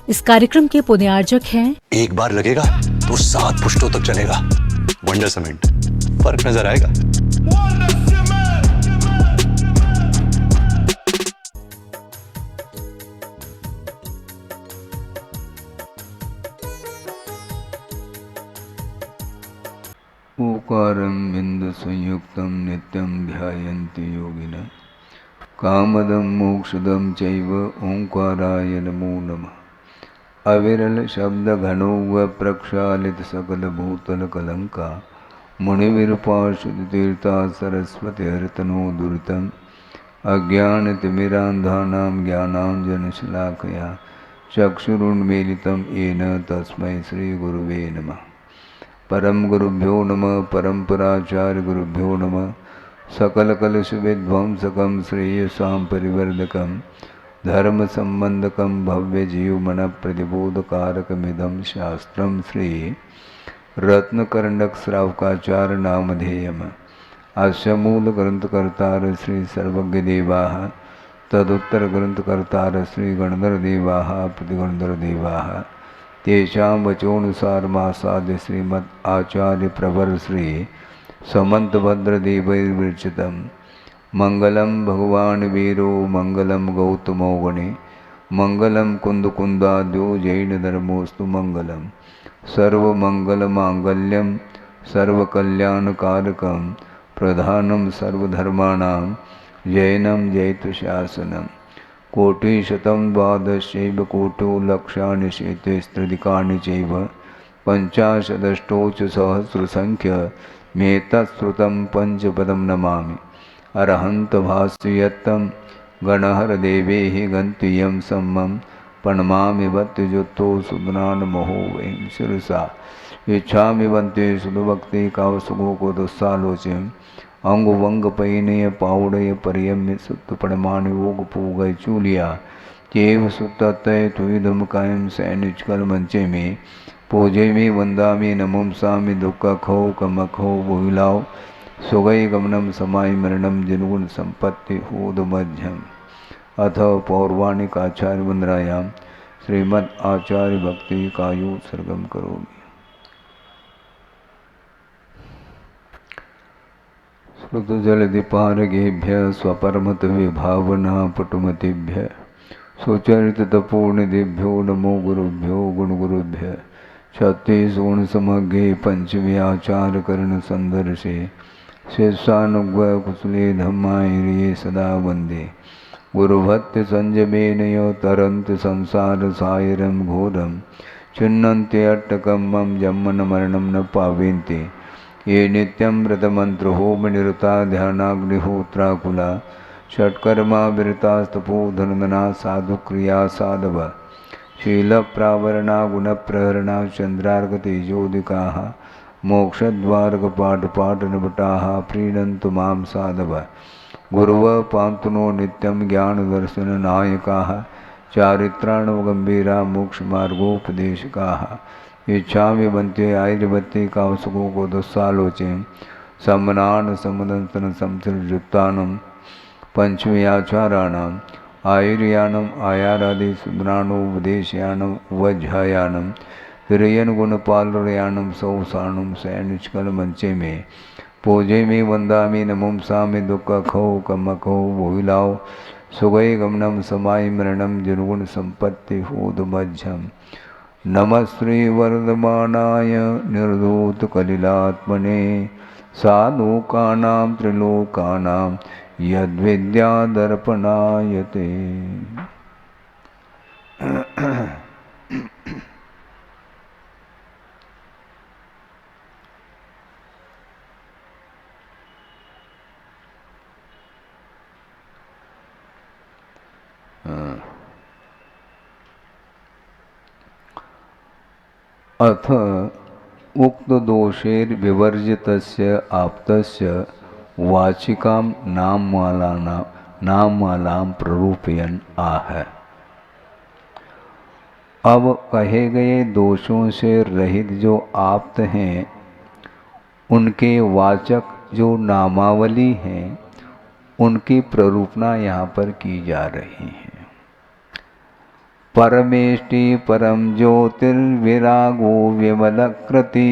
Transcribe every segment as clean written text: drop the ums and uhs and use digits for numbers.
इस कार्यक्रम के पुण्यार्जक हैं एक बार लगेगा तो 7 पुश्तों तक चलेगा। वंडर सीमेंट, फर्क नजर आएगा। ओकारं बिंदु संयुक्तं नित्यं ध्यायन्ति योगिनः कामदं मोक्षदं चैव ओंकाराय नमो नमः। अविरल शब्द घनो व प्रक्षालित सकल भूतल कलंका मुनिविरूपाशुद्ध तीर्था सरस्वती हरतनो दुरितम् अज्ञानतिमिरान्धानां ज्ञानाञ्जनशलाकया चक्षुरुन्मीलितं येन तस्मै श्रीगुरुवे नमः। परम गुरुभ्यो नमः। परम्पराचार्य गुरुभ्यो नमः। सकल कलश विध्वंसकं श्रेयसां परिवर्धकं धर्म संबंधकं भव्य जीवमन प्रतिबोधकारकमिदं शास्त्रं श्री रत्नकर्णक श्रावकाचार्य नामधेयम्। अस्य मूल ग्रंथकर्तार श्री सर्वज्ञ देवाः तदुत्तर ग्रंथकर्तार श्री गणधर देवाः प्रतिगणधर देवाः तेषां वचोनुसारमासाद्य श्रीमद् आचार्य प्रवर श्री समन्तभद्रदेवैर्विरचितं मंगलम भगवान वीरो मंगलम गौतमो गणे मंगलम कुंदकुंदाद्यो जैन धर्मोस्तु मंगलम सर्वमंगलमांगल्यम सर्वकल्याणकारकं प्रधानं सर्वधर्माणां जैनं जैतशासनम्। कोटिशतं द्वादशैव कोटो लक्षाणि शेतेस्त्रिदिकानि चैव पञ्चाशदष्टोच सहस्रसङ्ख्यमेतत्श्रुतं पञ्चपदं नमामि। अरहन्तभास्यत्तं गणहरदेवैः गन्तीयं सम्मं प्रणमामि भक्तियुक्तो सुदनान्महो वैं शिरसा इच्छामि वन्ते सुदभक्ति कावसुगोकोदस्सालोच्यम् अंग वंग पैनय पाउडय पर्यम्य सुत पणमानि वोग पूगय चूलिया केव सुततय तुदम कायम सैनिचकल मंचे में पूजे में वंदामि नमुमसामि दुख खो कमखो भूलाओ सुगय गमनम समाय मरणम जिनुगुण संपत्ति होदमध्यम। अथ पौर्वाणिक आचार्य वंदनायां श्रीमद् आचार्य भक्ति कायु सर्गम करोमि। श्रुतजलधिपारगेभ्य स्वपरमत विभावना पटुमतिभ्य सुचरितपूर्णदेभ्यो नमो गुरुभ्यो गुणगुरुभ्य। 36 गुण समग्रे पंचमे आचार करण संदर्शे शेषानुग कुशले धम्मायिरे सदा वंदे गुरुभक्ति संजमेनय तरंत संसार सायरम घोरम चिन्नन्ते अट्टकं मम जन्मन मरणं न पावेन्ते ये नित्यं व्रतमंत्र होम निरता ध्यानाग्निहोत्राकुला षट्कर्मा विरतास्तपो धनदना साधु क्रिया साधव शील प्रावरणा गुण प्रहरणा चंद्रार्क तेजोदिकाः मोक्षद्वारकपाटपाटनभटाः प्रीणन्तु मां साधव गुरुव पान्तुनो नित्यं ज्ञानदर्शन नायकाः चारित्राणवगम्भीरा मोक्षमार्गोपदेशकाः इच्छामि वन्ते आयुर्वत्ते कावसुको को दुस्सालोचे सम्मनान समदंसन संसर्जुत्तानं पंचमे आचाराणाम् आयुर्यानम् आयारादि सुदनानोपदेशयानम् वज्झायानम् हिरयन गुणपालयानम् सौसानम् सैनिचकल मंचे में पूजे में वंदामि नमुमसामि दुख खो कमखो भूलाओ सुगय गमनम समाय मरणम जिनुगुण संपत्ति होदमध्यम। नमः श्री वर्धमानाय निर्धूत कलिलात्मने साधुकानां त्रिलोकानां यद्विद्यादर्पणायते। अथ उक्त दोषेर विवर्जितस्य आप्तस्य वाचिकां नाममालां प्ररूपयन् आह। अब कहे गए दोषों से रहित जो आप्त हैं उनके वाचक जो नामावली हैं उनकी प्ररूपणा यहाँ पर की जा रही है। परमेष्टि परम ज्योतिर्विरागो विमलकृति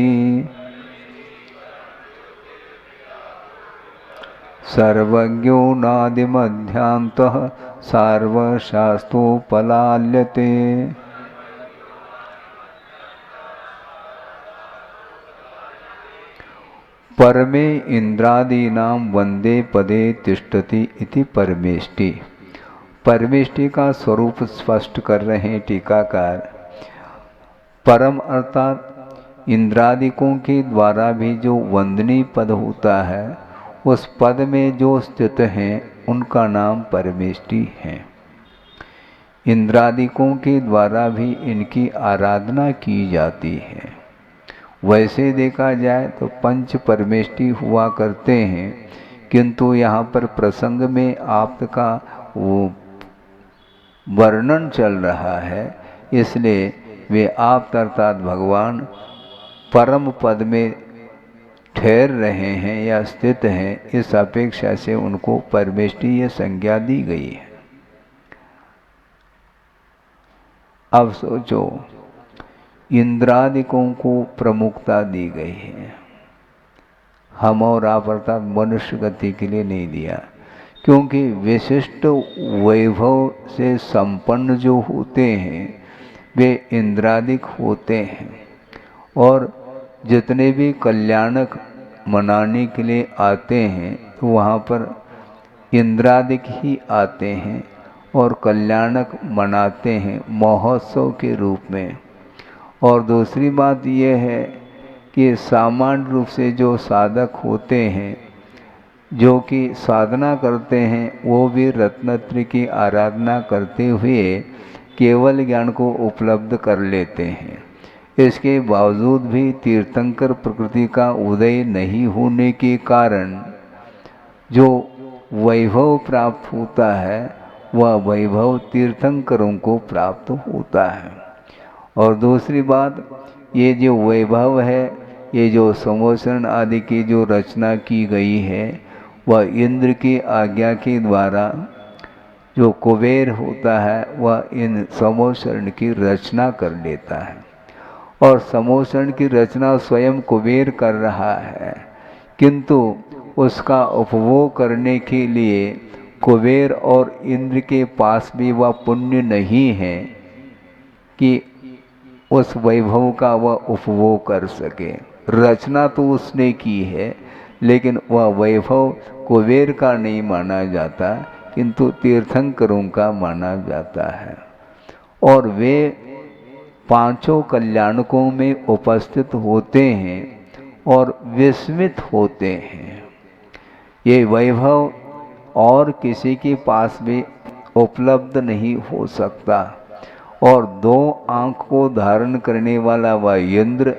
सर्वज्ञो नादिमध्यान्तः सर्वशास्त्रोपलाल्यते। परमे इंद्रादीनां वंदे पदे तिष्ठति इति परमेष्टि। परमेष्टि का स्वरूप स्पष्ट कर रहे हैं टीकाकार। परम अर्थात इंद्रादिकों के द्वारा भी जो वंदनीय पद होता है, उस पद में जो स्थित हैं उनका नाम परमेष्टि है। इंद्रादिकों के द्वारा भी इनकी आराधना की जाती है। वैसे देखा जाए तो पंच परमेष्टि हुआ करते हैं, किंतु यहाँ पर प्रसंग में आपका वो वर्णन चल रहा है, इसलिए वे आप अर्थात भगवान परम पद में ठहर रहे हैं या स्थित हैं, इस अपेक्षा से उनको परमेष्टि ये संज्ञा दी गई है। अब सोचो, इंद्रादिकों को प्रमुखता दी गई है, हम और आप अर्थात मनुष्य गति के लिए नहीं दिया, क्योंकि विशिष्ट वैभव से संपन्न जो होते हैं वे इंद्रादिक होते हैं, और जितने भी कल्याणक मनाने के लिए आते हैं तो वहाँ पर इंद्रादिक ही आते हैं और कल्याणक मनाते हैं महोत्सव के रूप में। और दूसरी बात यह है कि सामान्य रूप से जो साधक होते हैं, जो कि साधना करते हैं, वो भी रत्नत्रय की आराधना करते हुए केवल ज्ञान को उपलब्ध कर लेते हैं। इसके बावजूद भी तीर्थंकर प्रकृति का उदय नहीं होने के कारण जो वैभव प्राप्त होता है वह वैभव तीर्थंकरों को प्राप्त होता है। और दूसरी बात, ये जो वैभव है, ये जो समोषण आदि की जो रचना की गई है, वह इंद्र की आज्ञा के द्वारा जो कुबेर होता है वह इन समोषण की रचना कर लेता है। और समोषण की रचना स्वयं कुबेर कर रहा है, किंतु उसका उपभोग करने के लिए कुबेर और इंद्र के पास भी वह पुण्य नहीं है कि उस वैभव का वह उपभोग कर सके। रचना तो उसने की है, लेकिन वह वैभव कुबेर का नहीं माना जाता, किंतु तीर्थंकरों का माना जाता है। और वे पांचों कल्याणकों में उपस्थित होते हैं और विस्मित होते हैं। ये वैभव और किसी के पास भी उपलब्ध नहीं हो सकता। और 2 आँख को धारण करने वाला वह इंद्र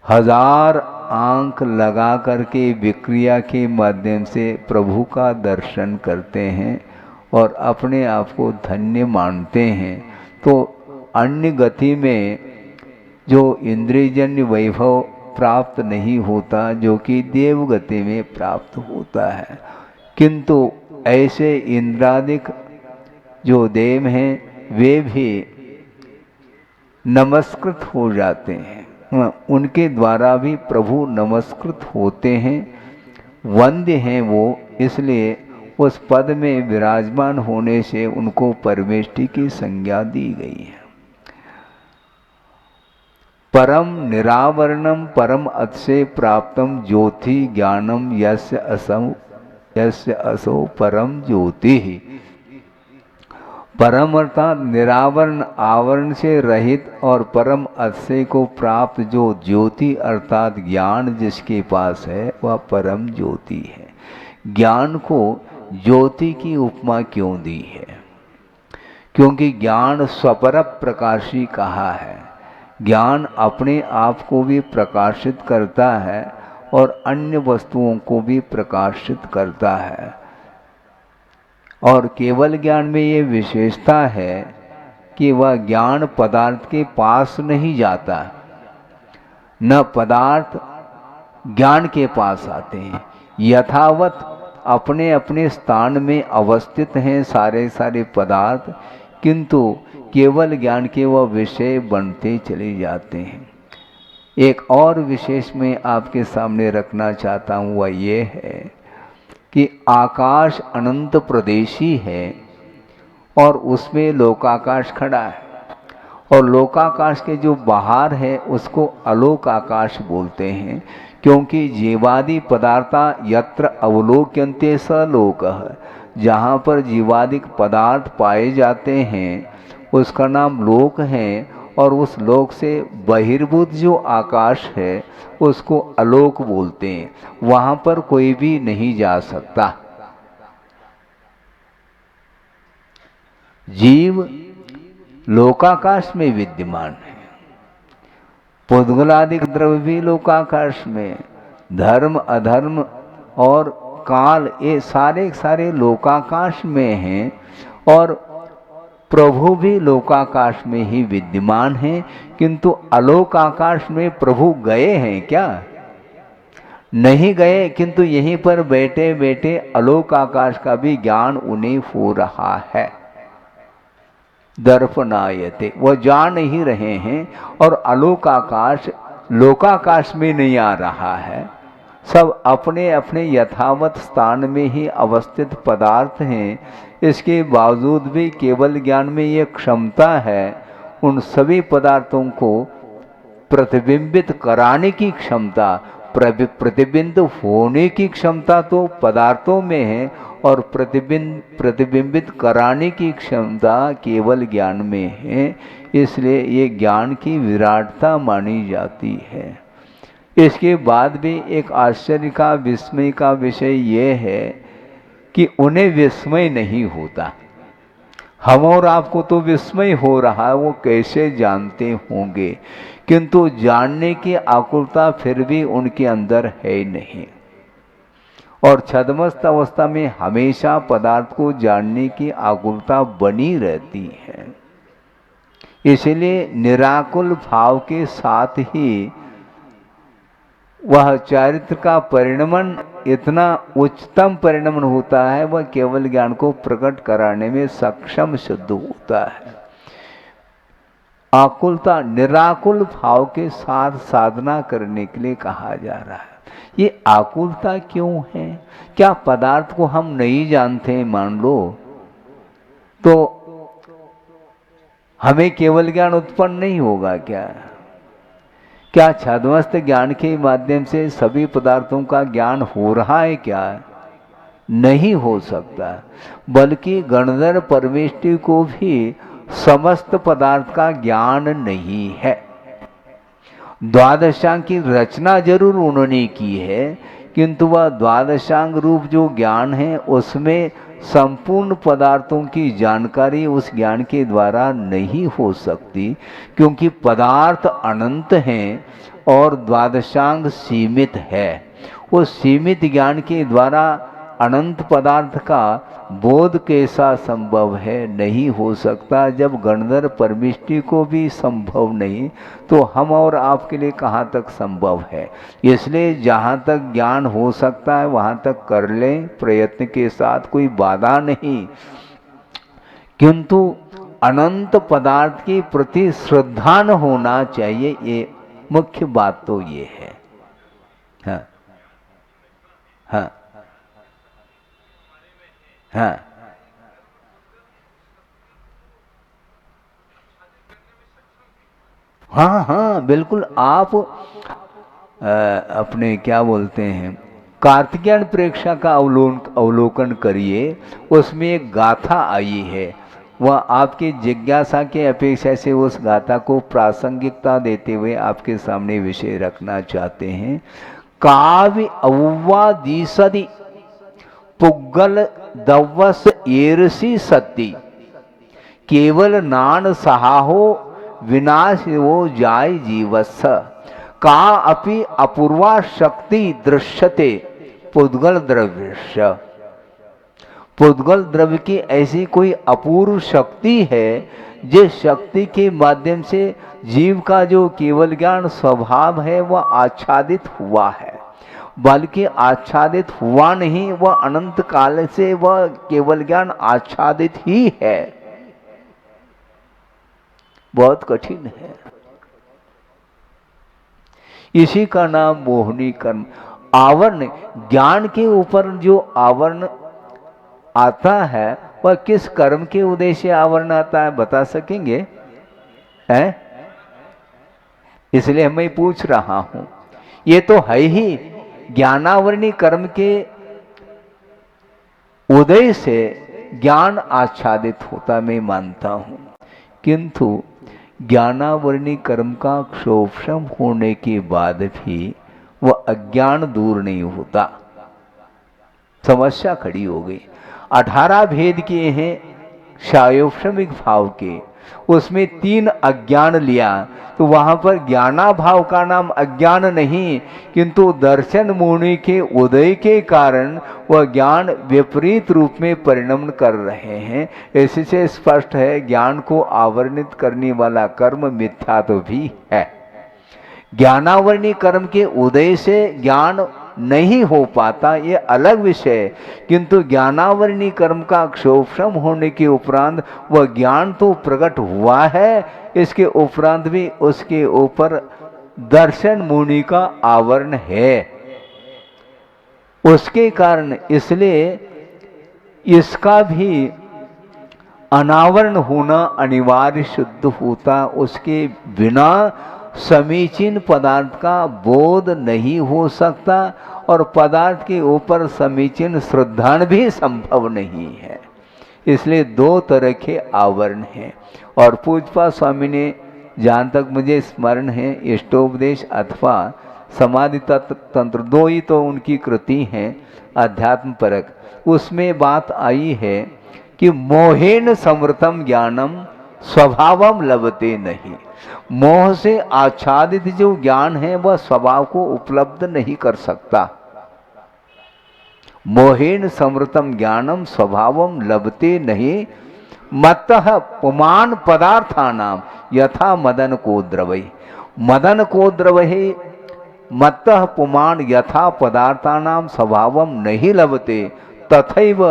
1000 आँख लगा करके विक्रिया के माध्यम से प्रभु का दर्शन करते हैं और अपने आप को धन्य मानते हैं। तो अन्य गति में जो इंद्रियजन्य वैभव प्राप्त नहीं होता, जो कि देव गति में प्राप्त होता है, किंतु ऐसे इंद्रादिक जो देव हैं वे भी नमस्कृत हो जाते हैं, उनके द्वारा भी प्रभु नमस्कृत होते हैं, वंद्य हैं वो। इसलिए उस पद में विराजमान होने से उनको परमेष्टि की संज्ञा दी गई है। परम निरावरणम परम अतिशय प्राप्तम ज्योति ज्ञानम यस्य असो परम ज्योति। परम अर्थात निरावरण, आवरण से रहित और परम अतिशय को प्राप्त जो ज्योति अर्थात ज्ञान जिसके पास है वह परम ज्योति है। ज्ञान को ज्योति की उपमा क्यों दी है? क्योंकि ज्ञान स्वपर प्रकाशी कहा है। ज्ञान अपने आप को भी प्रकाशित करता है और अन्य वस्तुओं को भी प्रकाशित करता है। और केवल ज्ञान में ये विशेषता है कि वह ज्ञान पदार्थ के पास नहीं जाता, न पदार्थ ज्ञान के पास आते हैं। यथावत अपने अपने स्थान में अवस्थित हैं सारे सारे पदार्थ, किंतु केवल ज्ञान के वह विषय बनते चले जाते हैं। एक और विशेष मैं आपके सामने रखना चाहता हूँ, वह ये है कि आकाश अनंत प्रदेशी है और उसमें लोकाकाश खड़ा है, और लोकाकाश के जो बाहर है उसको अलोक आकाश बोलते हैं, क्योंकि जीवादि पदार्था यत्र अवलोक्यन्ते स लोकः, जहाँ पर जीवादिक पदार्थ पाए जाते हैं उसका नाम लोक है, और उस लोक से बहिर्भूत जो आकाश है उसको अलोक बोलते हैं। वहाँ पर कोई भी नहीं जा सकता। जीव लोकाकाश में विद्यमान है, पुद्गलादिक द्रव्य भी लोकाकाश में, धर्म अधर्म और काल ये सारे सारे लोकाकाश में हैं, और प्रभु भी लोकाकाश में ही विद्यमान हैं। किंतु अलोक आकाश में प्रभु गए हैं क्या? नहीं गए, किंतु यहीं पर बैठे बैठे अलोक आकाश का भी ज्ञान उन्हें हो रहा है। दर्पणायते, वह जान ही रहे हैं, और अलोक आकाश लोकाकाश में नहीं आ रहा है। सब अपने अपने यथावत स्थान में ही अवस्थित पदार्थ हैं। इसके बावजूद भी केवल ज्ञान में ये क्षमता है उन सभी पदार्थों को प्रतिबिंबित कराने की क्षमता, प्रतिबिंबित होने की क्षमता तो पदार्थों में है, और प्रतिबिंबित कराने की क्षमता केवल ज्ञान में है। इसलिए ये ज्ञान की विराटता मानी जाती है। इसके बाद भी एक आश्चर्य का विस्मय का विषय ये है कि उन्हें विस्मय नहीं होता। हम और आपको तो विस्मय हो रहा है, वो कैसे जानते होंगे, किंतु जानने की आकुलता फिर भी उनके अंदर है नहीं, और छद्मस्त अवस्था में हमेशा पदार्थ को जानने की आकुलता बनी रहती है। इसलिए निराकुल भाव के साथ ही वह चारित्र का परिणमन इतना उच्चतम परिणमन होता है, वह केवल ज्ञान को प्रकट कराने में सक्षम सिद्ध होता है। आकुलता निराकुल भाव के साथ साधना करने के लिए कहा जा रहा है। ये आकुलता क्यों है? क्या पदार्थ को हम नहीं जानते मान लो तो हमें केवल ज्ञान उत्पन्न नहीं होगा क्या? क्या छद्मस्त ज्ञान के माध्यम से सभी पदार्थों का ज्ञान हो रहा है क्या? नहीं हो सकता, बल्कि गणधर परमेष्टि को भी समस्त पदार्थ का ज्ञान नहीं है। द्वादशांग की रचना जरूर उन्होंने की है, किंतु वह द्वादशांग रूप जो ज्ञान है उसमें संपूर्ण पदार्थों की जानकारी उस ज्ञान के द्वारा नहीं हो सकती, क्योंकि पदार्थ अनंत हैं और द्वादशांग सीमित है। वो सीमित ज्ञान के द्वारा अनंत पदार्थ का बोध कैसा संभव है? नहीं हो सकता। जब गणधर परमिष्टि को भी संभव नहीं, तो हम और आपके लिए कहाँ तक संभव है? इसलिए जहाँ तक ज्ञान हो सकता है वहाँ तक कर लें प्रयत्न के साथ, कोई बाधा नहीं। किंतु अनंत पदार्थ के प्रति श्रद्धा न होना चाहिए, ये मुख्य बात तो ये है। हाँ हाँ हाँ हाँ हाँ बिल्कुल। आप अपने क्या बोलते हैं कार्तिकेयन प्रेक्षा का अवलोकन करिए, उसमें एक गाथा आई है। वह आपकी जिज्ञासा के अपेक्षा से उस गाथा को प्रासंगिकता देते हुए आपके सामने विषय रखना चाहते हैं। काव्य अव्वा दीसदी पुग्गल दव्वस एरसी सती, केवल नान सहाहो विनाश वो जाय जीवस्स, का अपि अपूर्वा शक्ति दृश्यते पुद्गल द्रव्य। पुद्गल द्रव्य की ऐसी कोई अपूर्व शक्ति है जिस शक्ति के माध्यम से जीव का जो केवल ज्ञान स्वभाव है वह आच्छादित हुआ है, बल्कि आच्छादित हुआ नहीं, वह अनंत काल से वह केवल ज्ञान आच्छादित ही है। बहुत कठिन है। इसी का नाम मोहिनी कर्म। आवरण, ज्ञान के ऊपर जो आवरण आता है वह किस कर्म के उदय से आवरण आता है, बता सकेंगे? है? इसलिए मैं पूछ रहा हूं। ये तो है ही, ज्ञानावरणी कर्म के उदय से ज्ञान आच्छादित होता, मैं मानता हूं। किंतु ज्ञानावरणी कर्म का क्षोभम होने के बाद भी वह अज्ञान दूर नहीं होता। समस्या खड़ी हो गई। 18 भेद किए हैं क्षयोपशमिक भाव के, उसमें 3 अज्ञान लिया, तो वहां पर ज्ञाना भाव का नाम अज्ञान नहीं, किंतु दर्शन मुनि के उदय के कारण वह ज्ञान विपरीत रूप में परिणमन कर रहे हैं। इससे स्पष्ट है ज्ञान को आवरणित करने वाला कर्म मिथ्या तो भी है। ज्ञानावरणी कर्म के उदय से ज्ञान नहीं हो पाता, ये अलग विषय, किंतु ज्ञानावरणी कर्म का क्षोभम होने के उपरांत वह ज्ञान तो प्रकट हुआ है, इसके उपरांत भी उसके ऊपर दर्शन मुनि का आवरण है। उसके कारण इसलिए इसका भी अनावरण होना अनिवार्य सिद्ध होता। उसके बिना समीचीन पदार्थ का बोध नहीं हो सकता और पदार्थ के ऊपर समीचीन श्रद्धान भी संभव नहीं है। इसलिए 2 तरह के आवरण हैं। और पूज्यपाद स्वामी ने, जहाँ तक मुझे स्मरण है, इष्टोपदेश अथवा समाधि तंत्र 2 ही तो उनकी कृति हैं अध्यात्म परक, उसमें बात आई है कि मोहेन समृतम ज्ञानम स्वभावम लभते नहीं। मोह से आच्छादित जो ज्ञान है वह स्वभाव को उपलब्ध नहीं कर सकता। मोहेन समृतम ज्ञानम स्वभावम लभते नहीं, मत्तः पुमान पदार्थानाम यथा मदन को द्रवै। मदन को द्रवै मत्तः पुमान यथा पदार्थानाम स्वभावम नहीं लभते, तथैव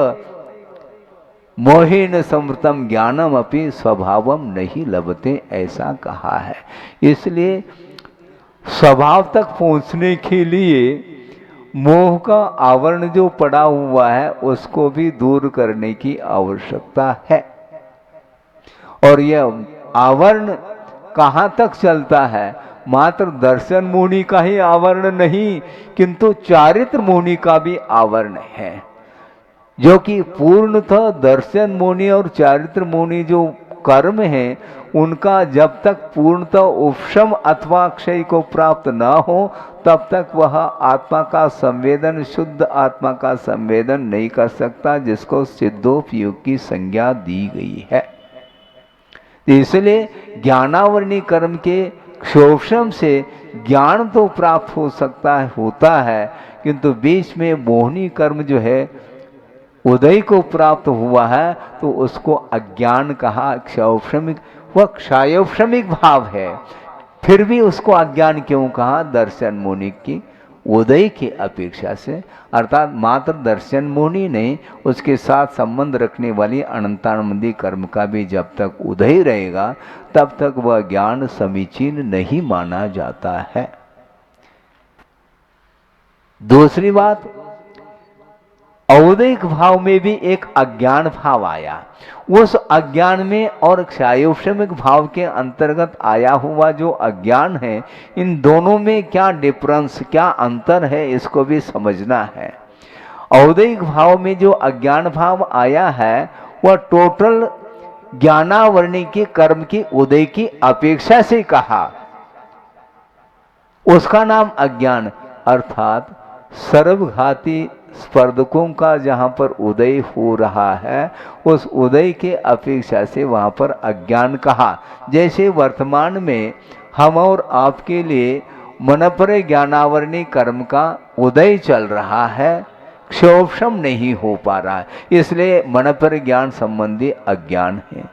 मोहेन समृतम ज्ञानम अपि स्वभावम नहीं लभते, ऐसा कहा है। इसलिए स्वभाव तक पहुंचने के लिए मोह का आवरण जो पड़ा हुआ है उसको भी दूर करने की आवश्यकता है। और यह आवरण कहाँ तक चलता है? मात्र दर्शन मुनि का ही आवरण नहीं, किंतु चारित्र मुनि का भी आवरण है, जो कि पूर्णतः दर्शन मुनि और चारित्र मुनि जो कर्म है उनका जब तक पूर्णतः उपशम अथवा क्षय को प्राप्त न हो तब तक वह आत्मा का संवेदन, शुद्ध आत्मा का संवेदन नहीं कर सकता, जिसको सिद्धोपयोग की संज्ञा दी गई है। इसलिए ज्ञानावरणी कर्म के क्षोभम से ज्ञान तो प्राप्त हो सकता है, होता है, किंतु बीच में मोहिनी कर्म जो है उदय को प्राप्त हुआ है तो उसको अज्ञान कहा। क्षयोपशमिक, वह क्षयोपशमिक भाव है, फिर भी उसको अज्ञान क्यों कहा? दर्शन मुनि की उदय की अपेक्षा से, अर्थात मात्र दर्शन मुनि नहीं, उसके साथ संबंध रखने वाली अनंतानंदी कर्म का भी जब तक उदय रहेगा तब तक वह ज्ञान समीचीन नहीं माना जाता है। दूसरी बात, औदिक भाव में भी एक अज्ञान भाव आया। उस अज्ञान में और क्षयोपशमिक भाव के अंतर्गत आया हुआ जो अज्ञान है, इन दोनों में क्या डिफरेंस, क्या अंतर है, इसको भी समझना है। औदिक भाव में जो अज्ञान भाव आया है वह टोटल ज्ञानावरणी के कर्म की उदय की अपेक्षा से कहा, उसका नाम अज्ञान, अर्थात सर्वघाती स्पर्धकों का जहाँ पर उदय हो रहा है उस उदय के अपेक्षा से वहाँ पर अज्ञान कहा। जैसे वर्तमान में हम और आपके लिए मनपर ज्ञानावरणी कर्म का उदय चल रहा है, क्षोभम नहीं हो पा रहा है, इसलिए मनपर ज्ञान संबंधी अज्ञान है।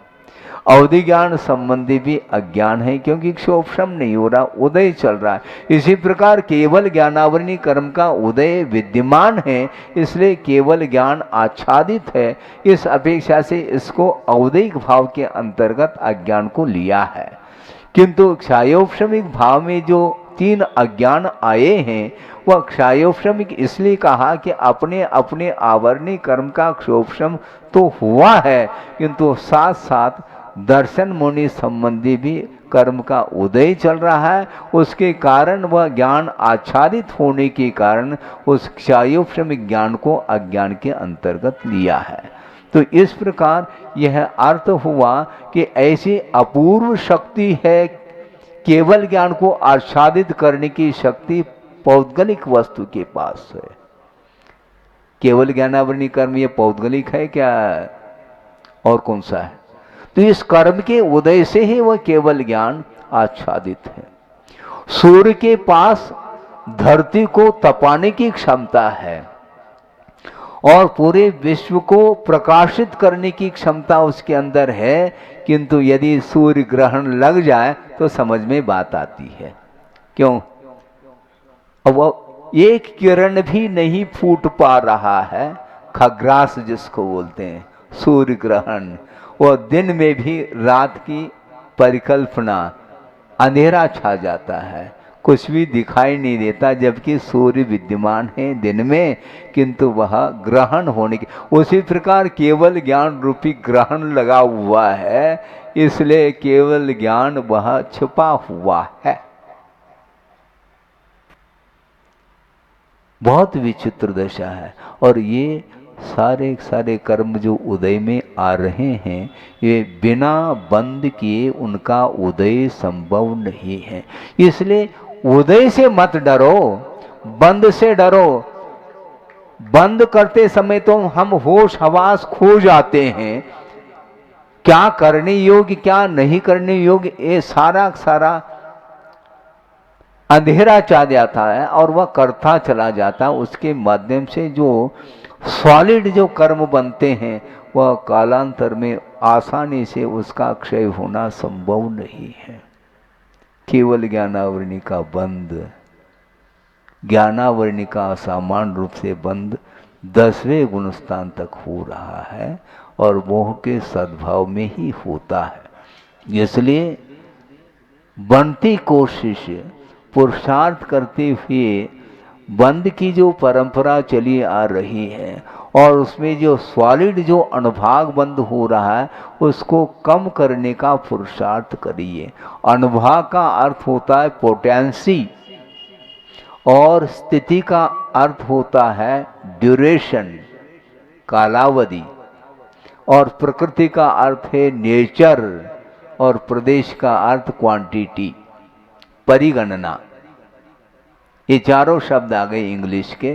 अवधि ज्ञान संबंधी भी अज्ञान है, क्योंकि क्षोभशम नहीं हो रहा, उदय चल रहा है। इसी प्रकार केवल ज्ञानावरणी कर्म का उदय विद्यमान है, इसलिए केवल ज्ञान आच्छादित है। इस अपेक्षा से इसको अवधिक भाव के अंतर्गत अज्ञान को लिया है। किंतु क्षायोपशमिक भाव में जो 3 अज्ञान आए हैं, वह क्षायोपशमिक इसलिए कहा कि अपने अपने आवरणी कर्म का क्षोभशम तो हुआ है, किंतु साथ साथ दर्शन मुनि संबंधी भी कर्म का उदय चल रहा है। उसके कारण वह ज्ञान आच्छादित होने के कारण उस क्षायोपशमिक ज्ञान को अज्ञान के अंतर्गत लिया है। तो इस प्रकार यह अर्थ हुआ कि ऐसी अपूर्व शक्ति है, केवल ज्ञान को आच्छादित करने की शक्ति पौद्गलिक वस्तु के पास है। केवल ज्ञानावरणी कर्म ये पौद्गलिक है क्या, और कौन सा है? तो इस कर्म के उदय से ही वह केवल ज्ञान आच्छादित है। सूर्य के पास धरती को तपाने की क्षमता है और पूरे विश्व को प्रकाशित करने की क्षमता उसके अंदर है, किंतु यदि सूर्य ग्रहण लग जाए तो समझ में बात आती है। क्यों? अब वो एक किरण भी नहीं फूट पा रहा है, खग्रास जिसको बोलते हैं, सूर्य ग्रहण। वह दिन में भी रात की परिकल्पना, अंधेरा छा जाता है, कुछ भी दिखाई नहीं देता, जबकि सूर्य विद्यमान है दिन में, किंतु वह ग्रहण होने की। उसी प्रकार केवल ज्ञान रूपी ग्रहण लगा हुआ है, इसलिए केवल ज्ञान वह छुपा हुआ है। बहुत विचित्र दशा है। और ये सारे सारे कर्म जो उदय में आ रहे हैं, ये बिना बंद किए उनका उदय संभव नहीं है। इसलिए उदय से मत डरो, बंद से डरो। बंद करते समय तो हम होश हवास खो जाते हैं, क्या करने योग्य क्या नहीं करने योग्य, ये सारा सारा अंधेरा चा जाता है और वह करता चला जाता है। उसके माध्यम से जो सॉलिड जो कर्म बनते हैं, वह कालांतर में आसानी से उसका क्षय होना संभव नहीं है। केवल ज्ञानावरणी का बंद, ज्ञानावरणी का असामान्य रूप से बंद 10वें गुणस्थान तक हो रहा है और मोह के सद्भाव में ही होता है। इसलिए बनती कोशिश, पुरुषार्थ करते हुए बंद की जो परंपरा चली आ रही है और उसमें जो सॉलिड जो अनुभाग बंद हो रहा है, उसको कम करने का पुरुषार्थ करिए। अनुभाग का अर्थ होता है पोटेंसी और स्थिति का अर्थ होता है ड्यूरेशन, कालावधि, और प्रकृति का अर्थ है नेचर, और प्रदेश का अर्थ क्वांटिटी, परिगणना। ये चारों शब्द आ गए इंग्लिश के,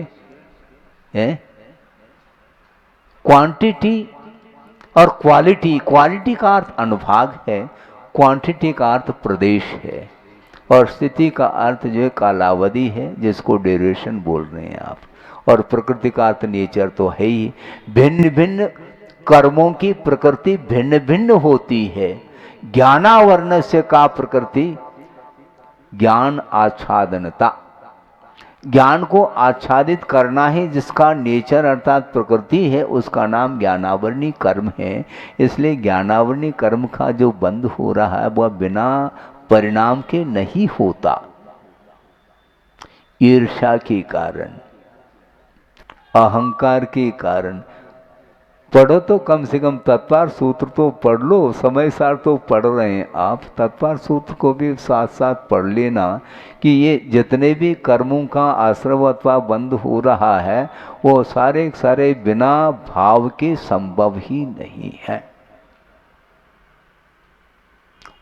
क्वांटिटी और क्वालिटी। क्वालिटी का अर्थ अनुभाग है, क्वांटिटी का अर्थ प्रदेश है, और स्थिति का अर्थ जो है कालावधि है, जिसको ड्यूरेशन बोल रहे हैं आप, और प्रकृति का अर्थ नेचर तो है ही। भिन्न भिन्न कर्मों की प्रकृति भिन्न भिन्न होती है। ज्ञानावरण से का प्रकृति ज्ञान आच्छादनता, ज्ञान को आच्छादित करना ही जिसका नेचर अर्थात प्रकृति है, उसका नाम ज्ञानावरणी कर्म है। इसलिए ज्ञानावरणी कर्म का जो बंद हो रहा है वह बिना परिणाम के नहीं होता। ईर्ष्या के कारण, अहंकार के कारण। पढ़ो तो कम से कम तत्पर सूत्र तो पढ़ लो, समय सार तो पढ़ रहे हैं आप, तत्पर सूत्र को भी साथ साथ पढ़ लेना कि ये जितने भी कर्मों का आश्रव अथवा बंद हो रहा है, वो सारे सारे बिना भाव के संभव ही नहीं है।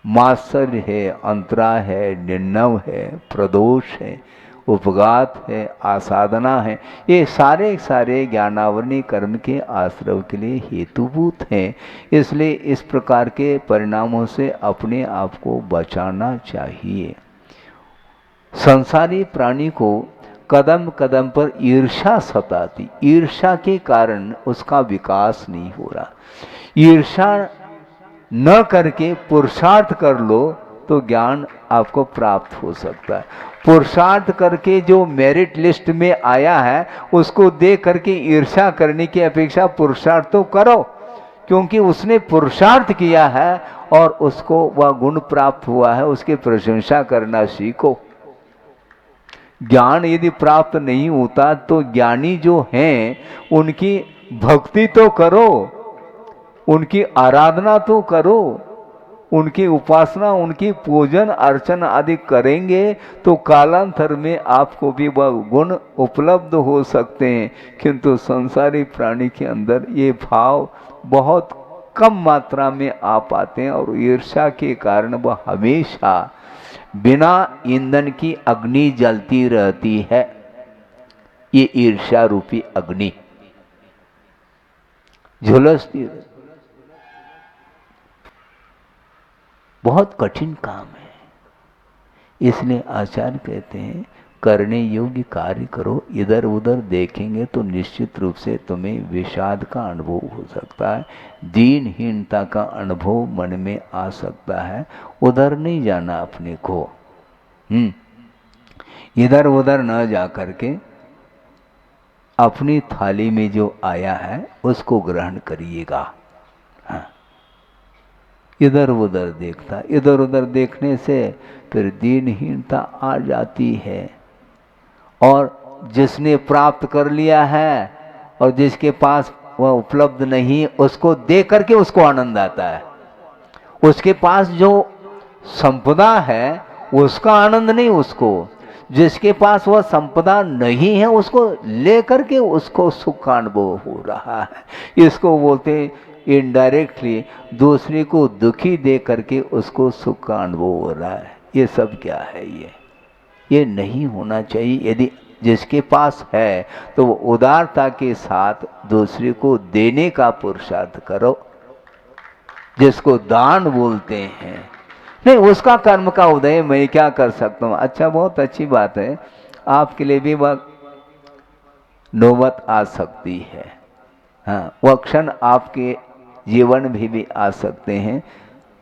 मात्सर्य है, अंतरा है, निर्णव है, प्रदोष है, उपघात है, आसाधना है, ये सारे सारे ज्ञानावरणी कर्म के आश्रव के लिए हेतुभूत हैं। इसलिए इस प्रकार के परिणामों से अपने आप को बचाना चाहिए। संसारी प्राणी को कदम कदम पर ईर्ष्या सताती, ईर्ष्या के कारण उसका विकास नहीं हो रहा। ईर्ष्या न करके पुरुषार्थ कर लो तो ज्ञान आपको प्राप्त हो सकता है। पुरुषार्थ करके जो मेरिट लिस्ट में आया है उसको देख करके ईर्ष्या करने की अपेक्षा पुरुषार्थ तो करो, क्योंकि उसने पुरुषार्थ किया है और उसको वह गुण प्राप्त हुआ है, उसकी प्रशंसा करना सीखो। ज्ञान यदि प्राप्त नहीं होता तो ज्ञानी जो हैं उनकी भक्ति तो करो, उनकी आराधना तो करो, उनकी उपासना, उनकी पूजन अर्चन आदि करेंगे तो कालांतर में आपको भी वह गुण उपलब्ध हो सकते हैं। किंतु संसारी प्राणी के अंदर ये भाव बहुत कम मात्रा में आ पाते हैं और ईर्ष्या के कारण वह हमेशा बिना ईंधन की अग्नि जलती रहती है। ये ईर्ष्या रूपी अग्नि झुलसती रहती, बहुत कठिन काम है। इसलिए आचार्य कहते हैं करने योग्य कार्य करो, इधर उधर देखेंगे तो निश्चित रूप से तुम्हें विषाद का अनुभव हो सकता है, दीनहीनता का अनुभव मन में आ सकता है। उधर नहीं जाना अपने को, इधर उधर न जा करके अपनी थाली में जो आया है उसको ग्रहण करिएगा। हाँ, इधर उधर देखता, इधर उधर देखने से फिर दीनहीनता आ जाती है। और जिसने प्राप्त कर लिया है और जिसके पास वह उपलब्ध नहीं, उसको देख करके उसको आनंद आता है। उसके पास जो संपदा है उसका आनंद नहीं उसको, जिसके पास वह संपदा नहीं है उसको लेकर के उसको सुख का अनुभव हो रहा है। इसको बोलते हैं इनडायरेक्टली दूसरे को दुखी दे करके उसको सुख का अनुभव हो रहा है। ये सब क्या है? ये नहीं होना चाहिए। यदि जिसके पास है तो वो उदारता के साथ दूसरे को देने का पुरुषार्थ करो, जिसको दान बोलते हैं। नहीं, उसका कर्म का उदय मैं क्या कर सकता हूँ। अच्छा, बहुत अच्छी बात है, आपके लिए भी वह नौबत आ सकती है। हाँ, वह क्षण आपके जीवन में भी आ सकते हैं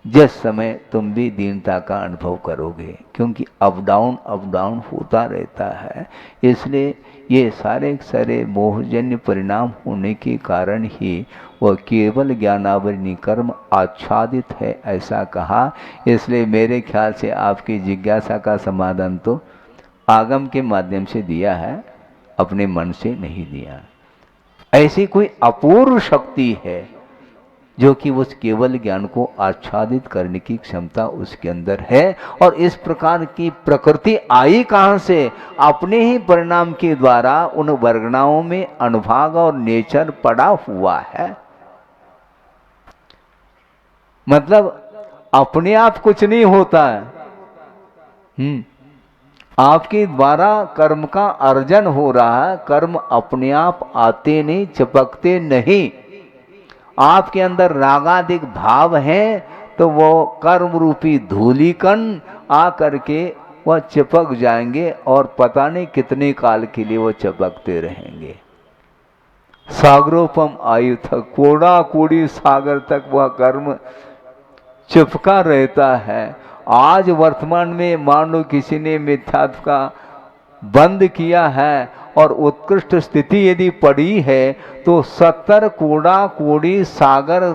जिस समय तुम भी दीनता का अनुभव करोगे, क्योंकि अप डाउन होता रहता है। इसलिए ये सारे मोहजन्य परिणाम होने के कारण ही वह केवल ज्ञानावरणी कर्म आच्छादित है, ऐसा कहा। इसलिए मेरे ख्याल से आपकी जिज्ञासा का समाधान तो आगम के माध्यम से दिया है, अपने मन से नहीं दिया। ऐसी कोई अपूर्व शक्ति है जो कि उस केवल ज्ञान को आच्छादित करने की क्षमता उसके अंदर है। और इस प्रकार की प्रकृति आई कहां से? अपने ही परिणाम के द्वारा उन वर्गणाओं में अनुभाग और नेचर पड़ा हुआ है। मतलब अपने आप कुछ नहीं होता है, आपके द्वारा कर्म का अर्जन हो रहा है। कर्म अपने आप आते नहीं, चिपकते नहीं। आपके अंदर रागाधिक भाव है तो वो कर्म रूपी धूलिकण आ करके वह चिपक जाएंगे और पता नहीं कितने काल के लिए वो चिपकते रहेंगे। सागरोपम आयु तक, कोड़ा कोड़ी सागर तक वह कर्म चिपका रहता है। आज वर्तमान में मान लो किसी ने मिथ्यात्व का बंद किया है और उत्कृष्ट स्थिति यदि पड़ी है तो 70 कोड़ा कोड़ी सागर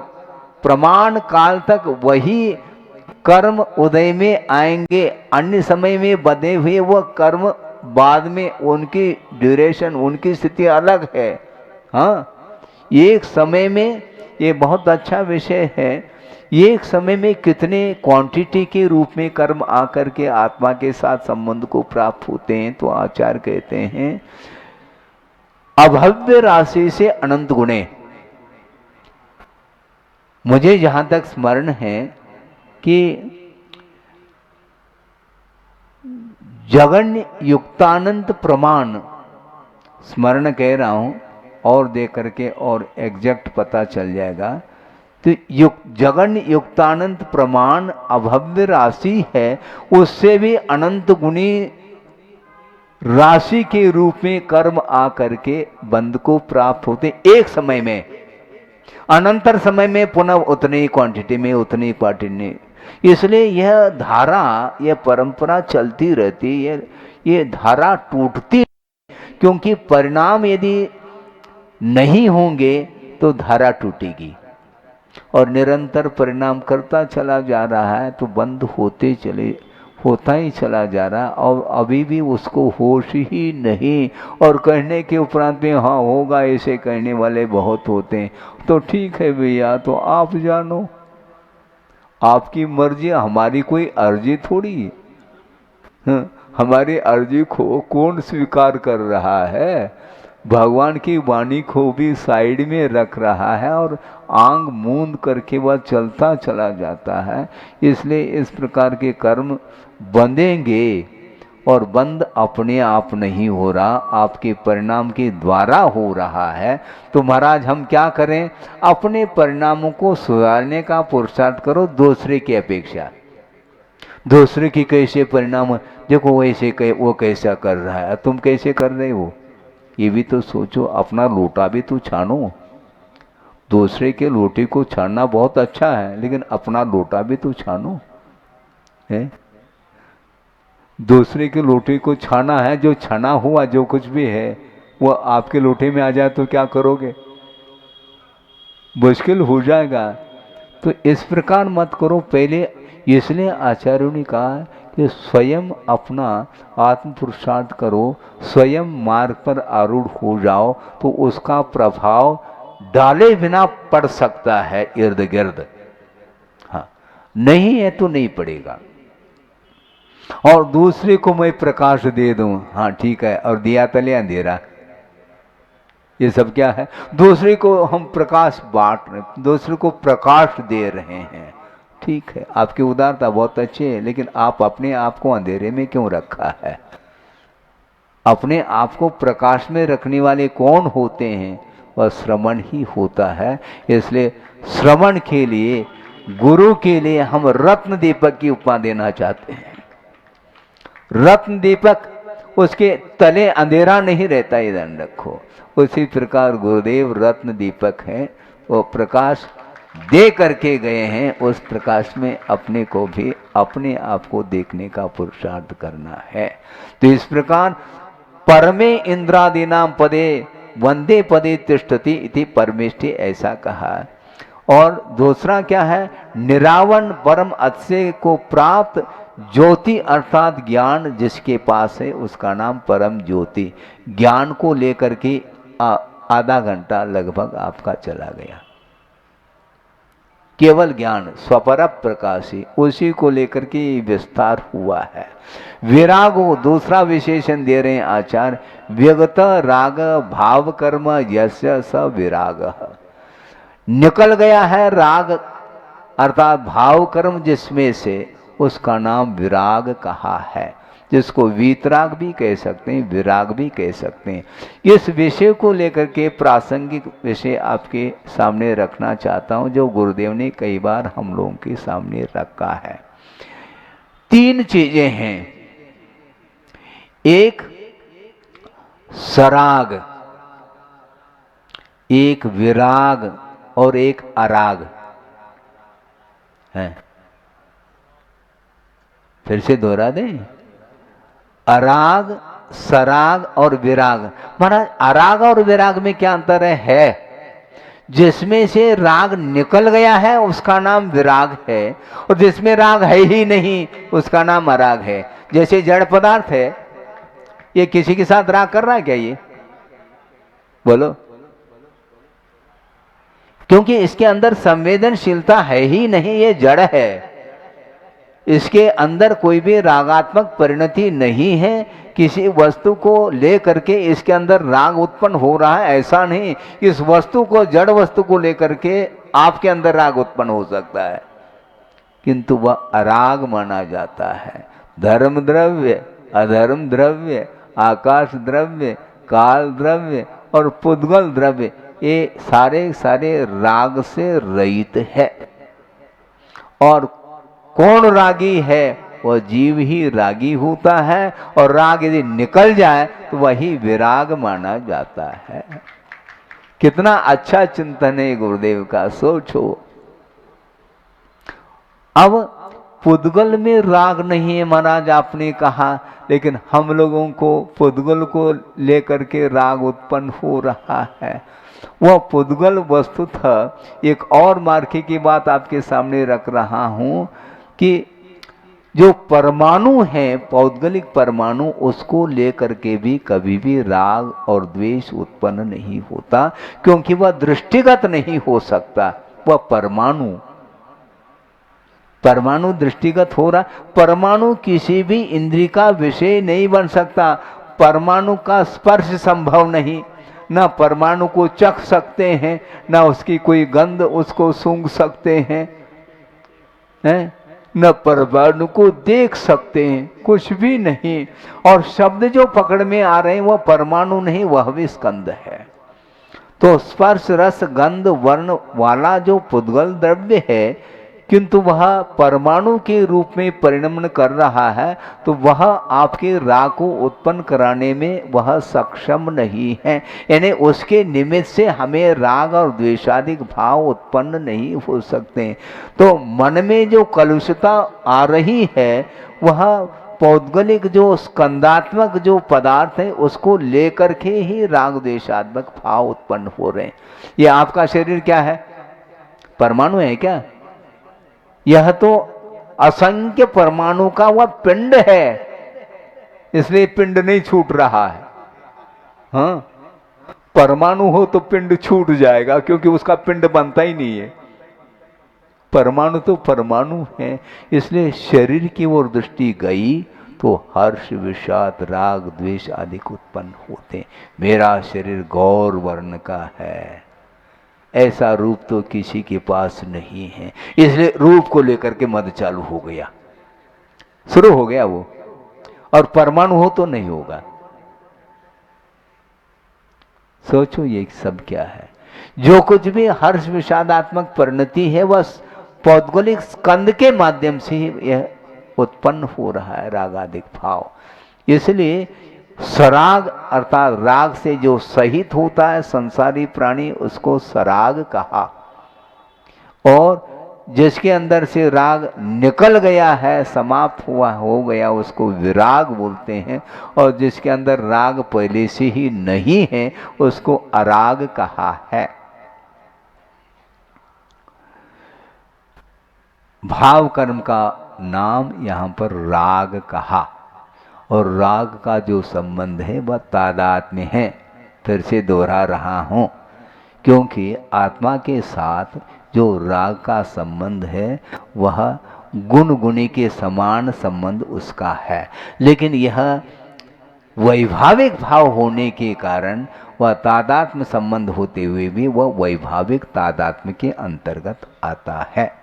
प्रमाण काल तक वही कर्म उदय में आएंगे। अन्य समय में बधे हुए वह कर्म बाद में उनकी ड्यूरेशन, उनकी स्थिति अलग है। हाँ, एक समय में, ये बहुत अच्छा विषय है, एक समय में कितने क्वांटिटी के रूप में कर्म आकर के आत्मा के साथ संबंध को प्राप्त होते हैं। तो आचार्य कहते हैं अभव्य राशि से अनंत गुणे। मुझे जहां तक स्मरण है कि जगन्य युक्तानंत प्रमाण, स्मरण कह रहा हूं और देख करके और एग्जैक्ट पता चल जाएगा। तो जगन्य युक्तानंत प्रमाण अभव्य राशि है, उससे भी अनंत गुणी राशि के रूप में कर्म आ करके बंध को प्राप्त होते एक समय में। अनंतर समय में पुनः उतनी क्वांटिटी में, उतनी क्वांटिटी में। इसलिए यह धारा, यह परंपरा चलती रहती है, ये धारा टूटती, क्योंकि परिणाम यदि नहीं होंगे तो धारा टूटेगी, और निरंतर परिणाम करता चला जा रहा है तो बंद होता ही चला जा रहा है, और अभी भी उसको होश ही नहीं। और कहने के उपरांत में हाँ होगा, ऐसे कहने वाले बहुत होते हैं। तो ठीक है भैया, तो आप जानो, आपकी मर्जी, हमारी कोई अर्जी थोड़ी। हमारी अर्जी को कौन स्वीकार कर रहा है? भगवान की वाणी को भी साइड में रख रहा है और आंग मूंद करके वह चलता चला जाता है। इसलिए इस प्रकार के कर्म बंधेंगे, और बंद अपने आप नहीं हो रहा, आपके परिणाम के द्वारा हो रहा है। तो महाराज हम क्या करें? अपने परिणामों को सुधारने का पुरुषार्थ करो, दूसरे की अपेक्षा। दूसरे की कैसे परिणाम, देखो वैसे वो कैसा कर रहा है, तुम कैसे कर रहे हो, ये भी तो सोचो। अपना लोटा भी तो छानो। दूसरे के लोटे को छानना बहुत अच्छा है, लेकिन अपना लोटा भी तो छानो है। दूसरे के लोटे को छाना है, जो छना हुआ जो कुछ भी है वो आपके लोटे में आ जाए तो क्या करोगे? मुश्किल हो जाएगा। तो इस प्रकार मत करो। पहले इसलिए आचार्यों ने कहा कि स्वयं अपना आत्म पुरुषार्थ करो, स्वयं मार्ग पर आरूढ़ हो जाओ, तो उसका प्रभाव डाले बिना पड़ सकता है इर्द गिर्द। हाँ, नहीं है तो नहीं पड़ेगा। और दूसरे को मैं प्रकाश दे दूं, हाँ ठीक है, और दिया तले अंधेरा, ये सब क्या है? दूसरे को हम प्रकाश बांट रहे, दूसरे को प्रकाश दे रहे हैं। ठीक है, आपकी उदारता बहुत अच्छी है, लेकिन आप अपने आप को अंधेरे में क्यों रखा है? अपने आप को प्रकाश में रखने वाले कौन होते हैं? वह श्रवण ही होता है। इसलिए श्रवण के लिए, गुरु के लिए हम रत्न दीपक की उपमा देना चाहते हैं। रत्न दीपक, उसके तले अंधेरा नहीं रहता, ये ध्यान रखो। उसी प्रकार गुरुदेव रत्न दीपक हैं, वो प्रकाश दे करके गए हैं। उस प्रकाश में अपने को भी, अपने आप को देखने का पुरुषार्थ करना है। तो इस प्रकार परमे इंद्रादीनाम पदे वंदे पदे तिष्ठति इति परमेष्टि, ऐसा कहा। और दूसरा क्या है? निरावरण परम अतिशय को प्राप्त ज्योति अर्थात ज्ञान जिसके पास है उसका नाम परम ज्योति। ज्ञान को लेकर के आधा घंटा लगभग आपका चला गया। केवल ज्ञान स्वपर प्रकाशी, उसी को लेकर के विस्तार हुआ है। विरागो दूसरा विशेषण दे रहे हैं आचार्य, व्यगत राग भाव कर्म यस्य स विराग। निकल गया है राग अर्थात भाव कर्म जिसमें से, उसका नाम विराग कहा है। जिसको वीतराग भी कह सकते हैं, विराग भी कह सकते हैं। इस विषय को लेकर के प्रासंगिक विषय आपके सामने रखना चाहता हूं, जो गुरुदेव ने कई बार हम लोगों के सामने रखा है। तीन चीजें हैं, एक सराग, एक विराग और एक अराग है। फिर से दोहरा दें, अराग, सराग और विराग। महाराज अराग और विराग में क्या अंतर है? जिसमें से राग निकल गया है उसका नाम विराग है, और जिसमें राग है ही नहीं उसका नाम अराग है। जैसे जड़ पदार्थ है, ये किसी के साथ राग कर रहा है क्या? ये बोलो, क्योंकि इसके अंदर संवेदनशीलता है ही नहीं, ये जड़ है। इसके अंदर कोई भी रागात्मक परिणति नहीं है। किसी वस्तु को ले करके इसके अंदर राग उत्पन्न हो रहा है ऐसा नहीं। इस वस्तु को, जड़ वस्तु को लेकर के आपके अंदर राग उत्पन्न हो सकता है, किंतु वह अराग माना जाता है। धर्म द्रव्य, अधर्म द्रव्य, आकाश द्रव्य, काल द्रव्य और पुद्गल द्रव्य, ये सारे सारे राग से रहित है। और कौन रागी है? वह जीव ही रागी होता है, और राग यदि निकल जाए तो वही विराग माना जाता है। कितना अच्छा चिंतन है गुरुदेव का, सोचो। अब पुद्गल में राग नहीं है महाराज आपने कहा, लेकिन हम लोगों को पुद्गल को लेकर के राग उत्पन्न हो रहा है। वह पुद्गल वस्तुतः एक और मार्के की बात आपके सामने रख रहा हूं कि जो परमाणु है, पौद्गलिक परमाणु, उसको लेकर के भी कभी भी राग और द्वेष उत्पन्न नहीं होता, क्योंकि वह दृष्टिगत नहीं हो सकता। वह परमाणु दृष्टिगत हो रहा, परमाणु किसी भी इंद्रिय का विषय नहीं बन सकता। परमाणु का स्पर्श संभव नहीं, ना परमाणु को चख सकते हैं, ना उसकी कोई गंध उसको सूंघ सकते हैं, न परमाणु को देख सकते हैं, कुछ भी नहीं। और शब्द जो पकड़ में आ रहे हैं वह परमाणु नहीं, वह भी स्कंद है। तो स्पर्श रस गंध वर्ण वाला जो पुद्गल द्रव्य है, किंतु वह परमाणु के रूप में परिणमन कर रहा है, तो वह आपके राग को उत्पन्न कराने में वह सक्षम नहीं है। यानी उसके निमित्त से हमें राग और द्वेषादिक भाव उत्पन्न नहीं हो सकते। तो मन में जो कलुषता आ रही है, वह पौद्गलिक जो स्कंदात्मक जो पदार्थ है, उसको लेकर के ही राग द्वेषात्मक भाव उत्पन्न हो रहे हैं। ये आपका शरीर क्या है? परमाणु है क्या? यह तो असंख्य परमाणु का वह पिंड है, इसलिए पिंड नहीं छूट रहा है। हाँ, परमाणु हो तो पिंड छूट जाएगा, क्योंकि उसका पिंड बनता ही नहीं है। परमाणु तो परमाणु है, इसलिए शरीर की ओर दृष्टि गई तो हर्ष विषाद राग द्वेष आदि उत्पन्न होते। मेरा शरीर गौर वर्ण का है, ऐसा रूप तो किसी के पास नहीं है, इसलिए रूप को लेकर के मद चालू हो गया, शुरू हो गया वो। और परमाणु हो तो नहीं होगा। सोचो ये सब क्या है? जो कुछ भी हर्ष विषादात्मक परिणति है, वह पौद्गलिक स्कंद के माध्यम से यह उत्पन्न हो रहा है, रागादिक भाव। इसलिए सराग अर्थात राग से जो सहित होता है संसारी प्राणी, उसको सराग कहा। और जिसके अंदर से राग निकल गया है, समाप्त हुआ हो गया, उसको विराग बोलते हैं। और जिसके अंदर राग पहले से ही नहीं है, उसको अराग कहा है। भाव कर्म का नाम यहां पर राग कहा। और राग का जो संबंध है वह तादात्म्य है। फिर से दोहरा रहा हूं, क्योंकि आत्मा के साथ जो राग का संबंध है वह गुण गुणी के समान संबंध उसका है, लेकिन यह वैभाविक भाव होने के कारण वह तादात्म्य संबंध होते हुए भी वह वैभाविक तादात्म्य के अंतर्गत आता है।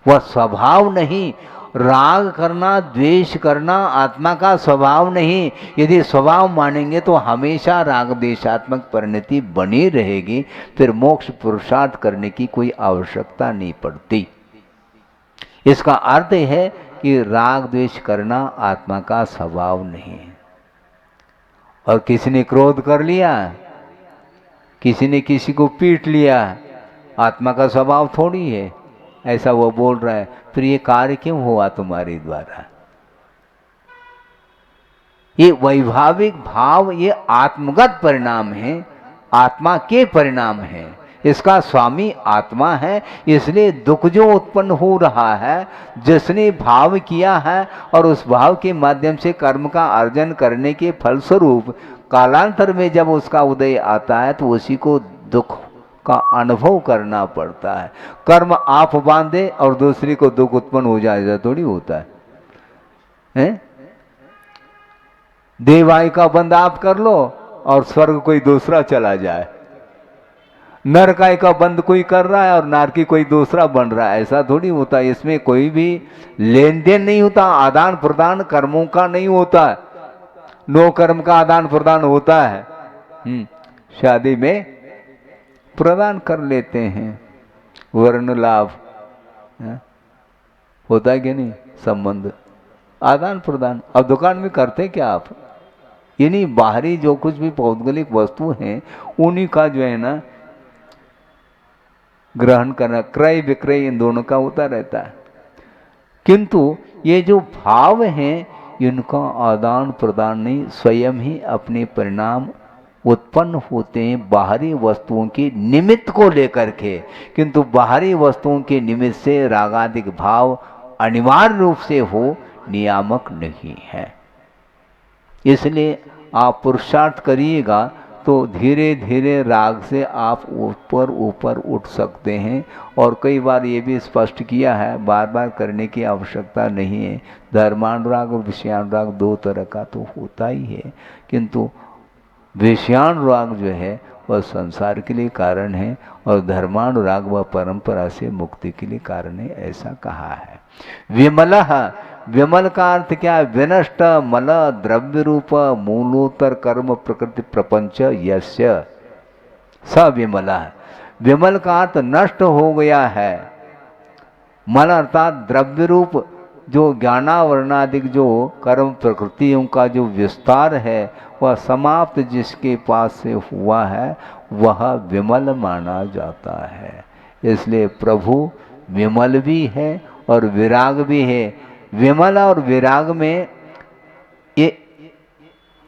वह स्वभाव नहीं। राग करना द्वेष करना आत्मा का स्वभाव नहीं। यदि स्वभाव मानेंगे तो हमेशा राग द्वेषात्मक परिणति बनी रहेगी, फिर मोक्ष पुरुषार्थ करने की कोई आवश्यकता नहीं पड़ती। इसका अर्थ है कि राग द्वेष करना आत्मा का स्वभाव नहीं है। और किसी ने क्रोध कर लिया, किसी ने किसी को पीट लिया, आत्मा का स्वभाव थोड़ी है। ऐसा वो बोल रहा है, फिर ये कार्य क्यों हुआ तुम्हारे द्वारा? ये वैभाविक भाव ये आत्मगत परिणाम है, आत्मा के परिणाम है। इसका स्वामी आत्मा है, इसलिए दुख जो उत्पन्न हो रहा है, जिसने भाव किया है और उस भाव के माध्यम से कर्म का अर्जन करने के फलस्वरूप कालांतर में जब उसका उदय आता है तो उसी को दुख का अनुभव करना पड़ता है। कर्म आप बांधे और दूसरी को दुख उत्पन्न हो जाए, ऐसा थोड़ी होता है? देवाई का बंद आप कर लो और स्वर्ग कोई दूसरा चला जाए। नरकाई का बंद कोई कर रहा है और नारकी कोई दूसरा बन रहा है, ऐसा थोड़ी होता है। इसमें कोई भी लेन देन नहीं होता, आदान प्रदान कर्मों का नहीं होता है। नो कर्म का आदान प्रदान होता है। शादी में प्रदान कर लेते हैं, वर्ण लाभ होता है कि नहीं, संबंध आदान प्रदान। अब दुकान में करते क्या आप? यानी बाहरी जो कुछ भी भौगोलिक वस्तु हैं उन्हीं का जो है ना ग्रहण करना, क्रय विक्रय इन दोनों का होता रहता है। किंतु ये जो भाव हैं इनका आदान प्रदान नहीं, स्वयं ही अपने परिणाम उत्पन्न होते हैं बाहरी वस्तुओं के निमित्त को लेकर के। किंतु बाहरी वस्तुओं के निमित्त से रागादिक भाव अनिवार्य रूप से हो नियामक नहीं है। इसलिए आप पुरुषार्थ करिएगा तो धीरे धीरे राग से आप ऊपर ऊपर उठ सकते हैं। और कई बार ये भी स्पष्ट किया है, बार बार करने की आवश्यकता नहीं है। धर्मानुराग और विषयानुराग दो तरह का तो होता ही है, किंतु विषयानुराग जो है वह संसार के लिए कारण है और धर्मानुराग वह परंपरा से मुक्ति के लिए कारण है, ऐसा कहा है। विमलः, विमल का अर्थ क्या है? विनष्ट मल द्रव्य रूप मूलोत्तर कर्म प्रकृति प्रपंच यस्य स विमलः। विमल का अर्थ नष्ट हो गया है। मल अर्थात द्रव्य रूप जो ज्ञानावरणादिक जो कर्म प्रकृतियों का जो विस्तार है वह समाप्त जिसके पास से हुआ है वह विमल माना जाता है। इसलिए प्रभु विमल भी है और विराग भी है। विमल और विराग में ये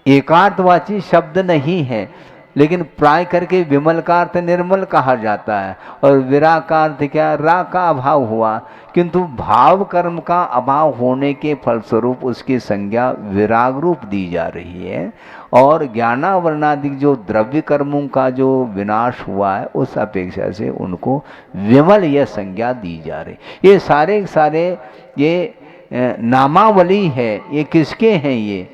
एकार्थवाची शब्द नहीं है, लेकिन प्राय करके विमल का अर्थ निर्मल कहा जाता है और विराग का अर्थ क्या? राग का अभाव हुआ। किंतु भाव कर्म का अभाव होने के फलस्वरूप उसकी संज्ञा विराग रूप दी जा रही है और ज्ञानावरणादिक जो द्रव्य कर्मों का जो विनाश हुआ है उस अपेक्षा से उनको विमल यह संज्ञा दी जा रही। ये सारे ये नामावली है। ये किसके हैं? ये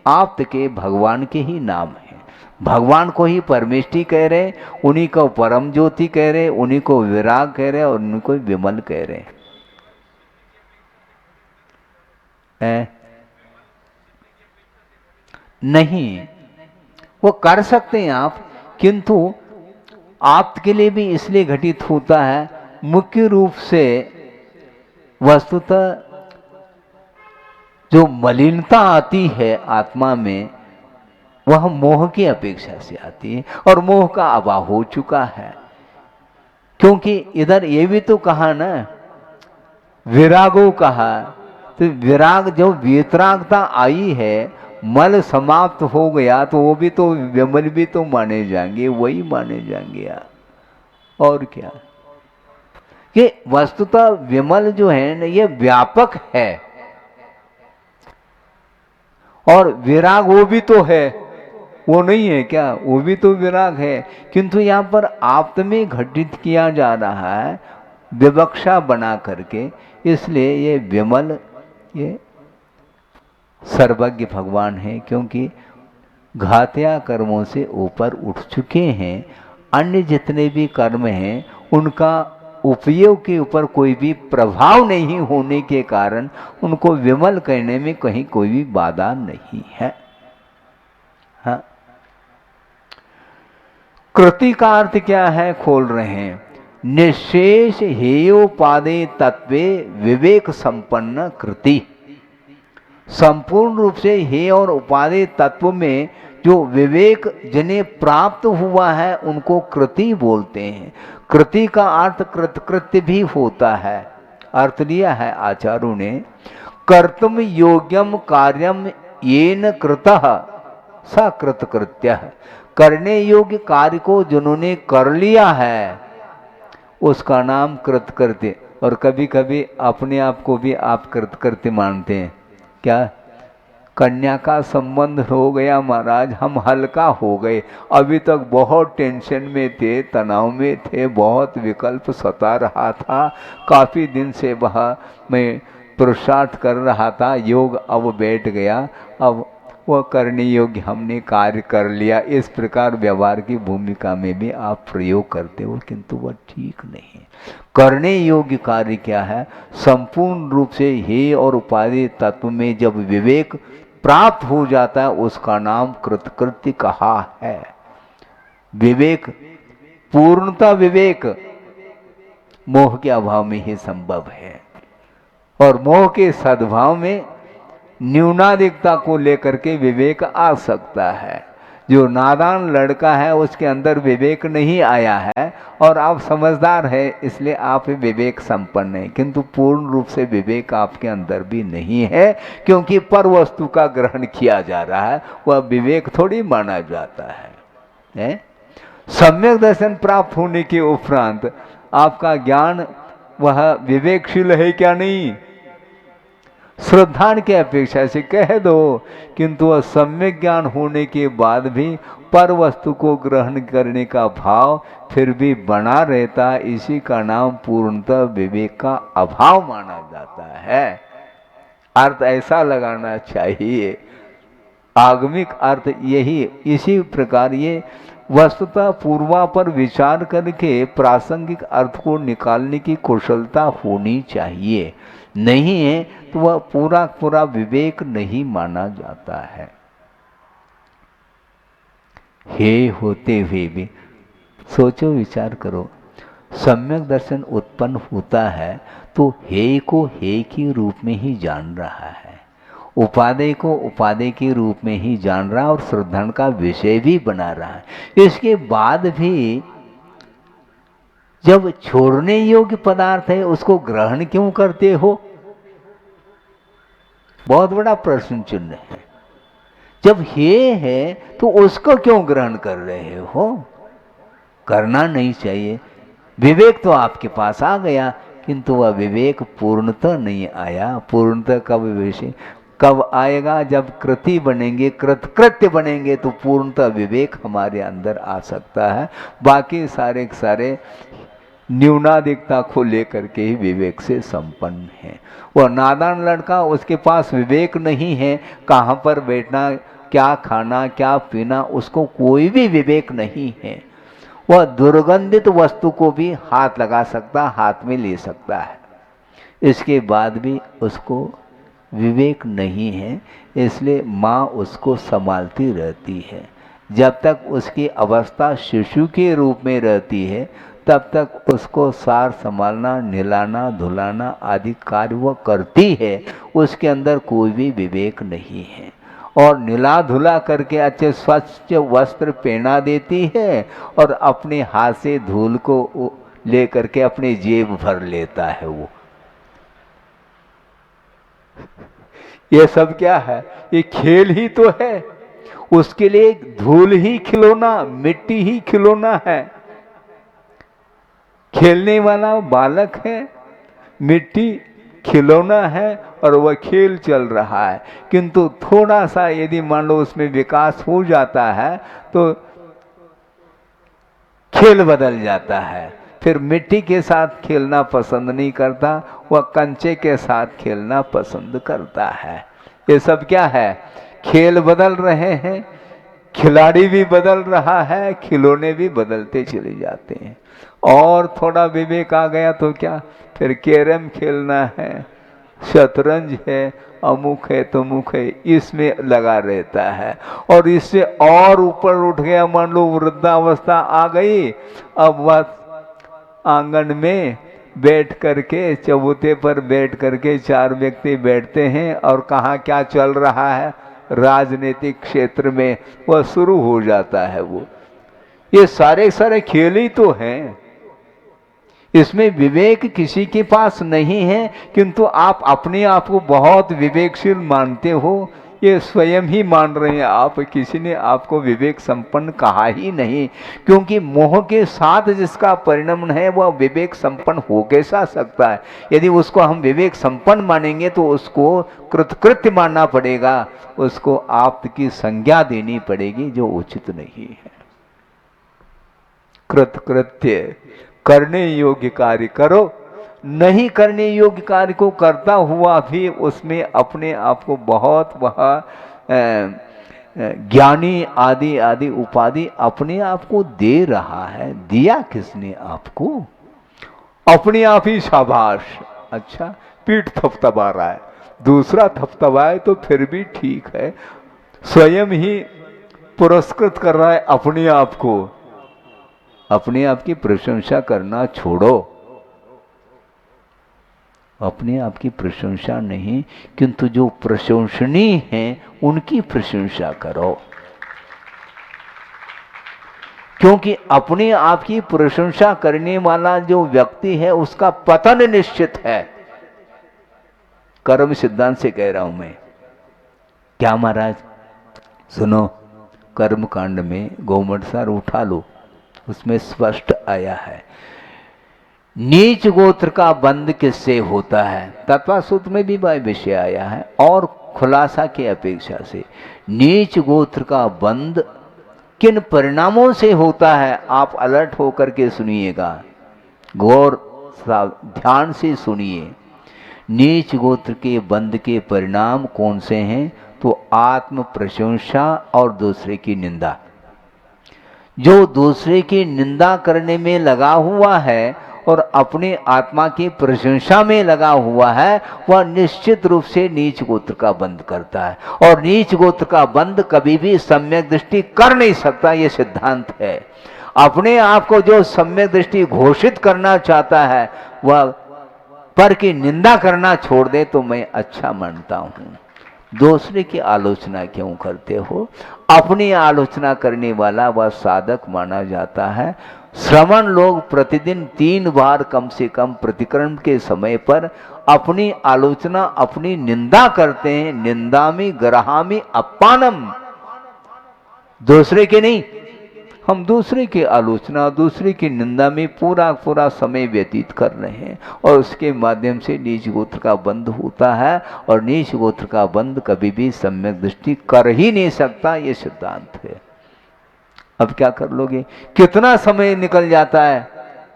आप्त के भगवान के ही नाम हैं। भगवान को ही परमेष्टि कह रहे, उन्हीं को परम ज्योति कह रहे, उन्हीं को विराग कह रहे और उन्हीं को विमल कह रहे हैं। नहीं, वो कर सकते हैं आप, किंतु आप के लिए भी इसलिए घटित होता है मुख्य रूप से वस्तुतः जो मलिनता आती है आत्मा में वह मोह की अपेक्षा से आती है और मोह का अभाव हो चुका है। क्योंकि इधर ये भी तो कहा ना विरागो कहा, तो विराग जो वितरागता आई है, मल समाप्त हो गया तो वो भी तो विमल भी तो माने जाएंगे, वही माने जाएंगे और क्या। ये वस्तुतः विमल जो है ना ये व्यापक है और विराग वो भी तो है, वो नहीं है क्या? वो भी तो विराग है, किंतु यहाँ पर आप्त में घटित किया जा रहा है विवक्षा बना करके। इसलिए ये विमल ये सर्वज्ञ भगवान है, क्योंकि घातिया कर्मों से ऊपर उठ चुके हैं। अन्य जितने भी कर्म हैं उनका उपयोग के ऊपर कोई भी प्रभाव नहीं होने के कारण उनको विमल करने में कहीं कोई भी बाधा नहीं है। हाँ, कृति का अर्थ क्या है? खोल रहे हैं, निशेष हेयोपादे तत्वे विवेक संपन्न कृति। संपूर्ण रूप से हे और उपादेय तत्व में जो विवेक जिन्हें प्राप्त हुआ है उनको कृति बोलते हैं। कृति का अर्थ कृतकृत्य भी होता है। अर्थ लिया है आचार्यों ने, कर्तुम योग्यम कार्यम येन कृतः स कृतकृत्यः। करने योग्य कार्य को जिन्होंने कर लिया है उसका नाम कृतकृत्य। और कभी कभी अपने आप को भी आप कृतकृत्य मानते हैं क्या? कन्या का संबंध हो गया महाराज, हम हल्का हो गए, अभी तक बहुत टेंशन में थे, तनाव में थे, बहुत विकल्प सता रहा था, काफ़ी दिन से वह मैं पुरुषार्थ कर रहा था, योग अब बैठ गया, अब वह करने योग्य हमने कार्य कर लिया। इस प्रकार व्यवहार की भूमिका में भी आप प्रयोग करते हो, किंतु वह ठीक नहीं है। करने योग्य कार्य क्या है? संपूर्ण रूप से हे और उपादेय तत्व में जब विवेक प्राप्त हो जाता है उसका नाम कृतकृत्य कहा है। विवेक, पूर्णता विवेक मोह के अभाव में ही संभव है और मोह के सद्भाव में न्यूनाधिकता को लेकर के विवेक आ सकता है। जो नादान लड़का है उसके अंदर विवेक नहीं आया है और आप समझदार है इसलिए आप विवेक संपन्न हैं, किंतु पूर्ण रूप से विवेक आपके अंदर भी नहीं है, क्योंकि पर वस्तु का ग्रहण किया जा रहा है, वह विवेक थोड़ी माना जाता है? सम्यक दर्शन प्राप्त होने के उपरांत आपका ज्ञान वह विवेकशील है क्या? नहीं। श्रद्धान की अपेक्षा से कह दो, किंतु वह सम्यक ज्ञान होने के बाद भी पर वस्तु को ग्रहण करने का भाव फिर भी बना रहता, इसी का नाम पूर्णतः विवेक का अभाव माना जाता है। अर्थ ऐसा लगाना चाहिए, आगमिक अर्थ यही। इसी प्रकार ये वस्तुतः पूर्वा पर विचार करके प्रासंगिक अर्थ को निकालने की कुशलता होनी चाहिए, नहीं है तो वह पूरा पूरा विवेक नहीं माना जाता है। हे होते हुए भी सोचो, विचार करो, सम्यक दर्शन उत्पन्न होता है तो हे को हे के रूप में ही जान रहा है, उपादेय को उपादेय के रूप में ही जान रहा है और श्रद्धान का विषय भी बना रहा है। इसके बाद भी जब छोड़ने योग्य पदार्थ है उसको ग्रहण क्यों करते हो? बहुत बड़ा प्रश्न चिन्ह है। जब हे है तो उसको क्यों ग्रहण कर रहे हो? करना नहीं चाहिए। विवेक तो आपके पास आ गया, किंतु वह विवेक पूर्णतः नहीं आया। पूर्णतः कब आएगा? जब कृति बनेंगे, कृत्य बनेंगे तो पूर्णतः विवेक हमारे अंदर आ सकता है। बाकी सारे सारे न्यूनाधिकता को लेकर के ही विवेक से संपन्न है। वह नादान लड़का, उसके पास विवेक नहीं है, कहाँ पर बैठना, क्या खाना, क्या पीना, उसको कोई भी विवेक नहीं है। वह दुर्गंधित वस्तु को भी हाथ लगा सकता, हाथ में ले सकता है, इसके बाद भी उसको विवेक नहीं है। इसलिए माँ उसको संभालती रहती है। जब तक उसकी अवस्था शिशु के रूप में रहती है तब तक उसको सार संभालना, नहलाना, धुलाना आदि कार्य वह करती है, उसके अंदर कोई भी विवेक नहीं है। और नीला धुला करके अच्छे स्वच्छ वस्त्र पहना देती है और अपने हाथ से धूल को ले करके अपनी जेब भर लेता है। वो ये सब क्या है? ये खेल ही तो है। उसके लिए धूल ही खिलौना, मिट्टी ही खिलौना है। खेलने वाला बालक है, मिट्टी खिलौना है और वह खेल चल रहा है। किंतु थोड़ा सा यदि मान लो उसमें विकास हो जाता है तो खेल बदल जाता है। फिर मिट्टी के साथ खेलना पसंद नहीं करता, वह कंचे के साथ खेलना पसंद करता है। ये सब क्या है? खेल बदल रहे हैं, खिलाड़ी भी बदल रहा है, खिलौने भी बदलते चले जाते हैं। और थोड़ा विवेक आ गया तो क्या, फिर कैरम खेलना है, शतरंज है, अमुक है तमुक है, इसमें लगा रहता है। और इससे और ऊपर उठ गया, मान लो वृद्धावस्था आ गई, अब वह आंगन में बैठ करके, चबूते पर बैठ करके चार व्यक्ति बैठते हैं और कहाँ क्या चल रहा है राजनीतिक क्षेत्र में वह शुरू हो जाता है। वो ये सारे सारे खेल ही तो हैं। इसमें विवेक किसी के पास नहीं है, किंतु आप अपने आप को बहुत विवेकशील मानते हो, ये स्वयं ही मान रहे हैं आप। किसी ने आपको विवेक संपन्न कहा ही नहीं, क्योंकि मोह के साथ जिसका परिणमन है वह विवेक संपन्न हो कैसा सकता है? यदि उसको हम विवेक संपन्न मानेंगे तो उसको कृतकृत्य मानना पड़ेगा, उसको आप की संज्ञा देनी पड़ेगी, जो उचित नहीं है। कृतकृत्य, करने योग्य कार्य करो, नहीं करने योग्य कार्य को करता हुआ भी उसमें अपने आप को बहुत वह ज्ञानी आदि आदि उपाधि अपने आप को दे रहा है। दिया किसने आपको? अपने आप ही शाबाश। अच्छा, पीठ थपथपा रहा है, दूसरा थपथपाए तो फिर भी ठीक है, स्वयं ही पुरस्कृत कर रहा है अपने आप को। अपने आप की प्रशंसा करना छोड़ो। अपने आप की प्रशंसा नहीं, किंतु जो प्रशंसनीय हैं उनकी प्रशंसा करो। क्योंकि अपने आप की प्रशंसा करने वाला जो व्यक्ति है उसका पतन निश्चित है। कर्म सिद्धांत से कह रहा हूं मैं। क्या महाराज? सुनो, कर्म कांड में गोमट सार उठा लो, उसमें स्पष्ट आया है नीच गोत्र का बंध किससे होता है। तत्वसूत्र में भी वह विषय आया है और खुलासा की अपेक्षा से नीच गोत्र का बंध किन परिणामों से होता है, आप अलर्ट होकर के सुनिएगा, गौर ध्यान से सुनिए। नीच गोत्र के बंध के परिणाम कौन से हैं? तो आत्म प्रशंसा और दूसरे की निंदा। जो दूसरे की निंदा करने में लगा हुआ है और अपने आत्मा की प्रशंसा में लगा हुआ है, वह निश्चित रूप से नीच गोत्र का बंध करता है। और नीच गोत्र का बंध कभी भी सम्यक दृष्टि कर नहीं सकता, ये सिद्धांत है। अपने आप को जो सम्यक दृष्टि घोषित करना चाहता है वह पर की निंदा करना छोड़ दे तो मैं अच्छा मानता हूं। दूसरे की आलोचना क्यों करते हो? अपनी आलोचना करने वाला वह साधक माना जाता है। श्रवण लोग प्रतिदिन 3 बार कम से कम प्रतिक्रमण के समय पर अपनी आलोचना, अपनी निंदा करते हैं। निंदामि गरहामि अपानम, दूसरे के नहीं, हम दूसरे की आलोचना, दूसरे की निंदा में पूरा समय व्यतीत कर रहे हैं और उसके माध्यम से नीच गोत्र का बंध होता है। और नीच गोत्र का बंध कभी भी सम्यक दृष्टि कर ही नहीं सकता, ये सिद्धांत है। अब क्या कर लोगे? कितना समय निकल जाता है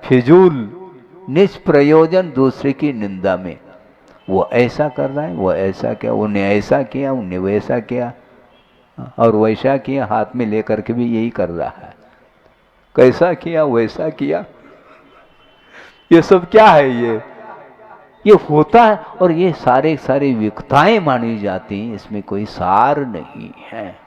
फिजूल निष्प्रयोजन दूसरे की निंदा में। वो ऐसा कर रहा है, वो ऐसा किया, उन्हें ऐसा किया, उन्हें वैसा किया और वैसा किया, हाथ में लेकर के भी यही कर रहा है, कैसा किया वैसा किया। ये सब क्या है? ये होता है और ये सारे विकताएं मानी जाती हैं, इसमें कोई सार नहीं है।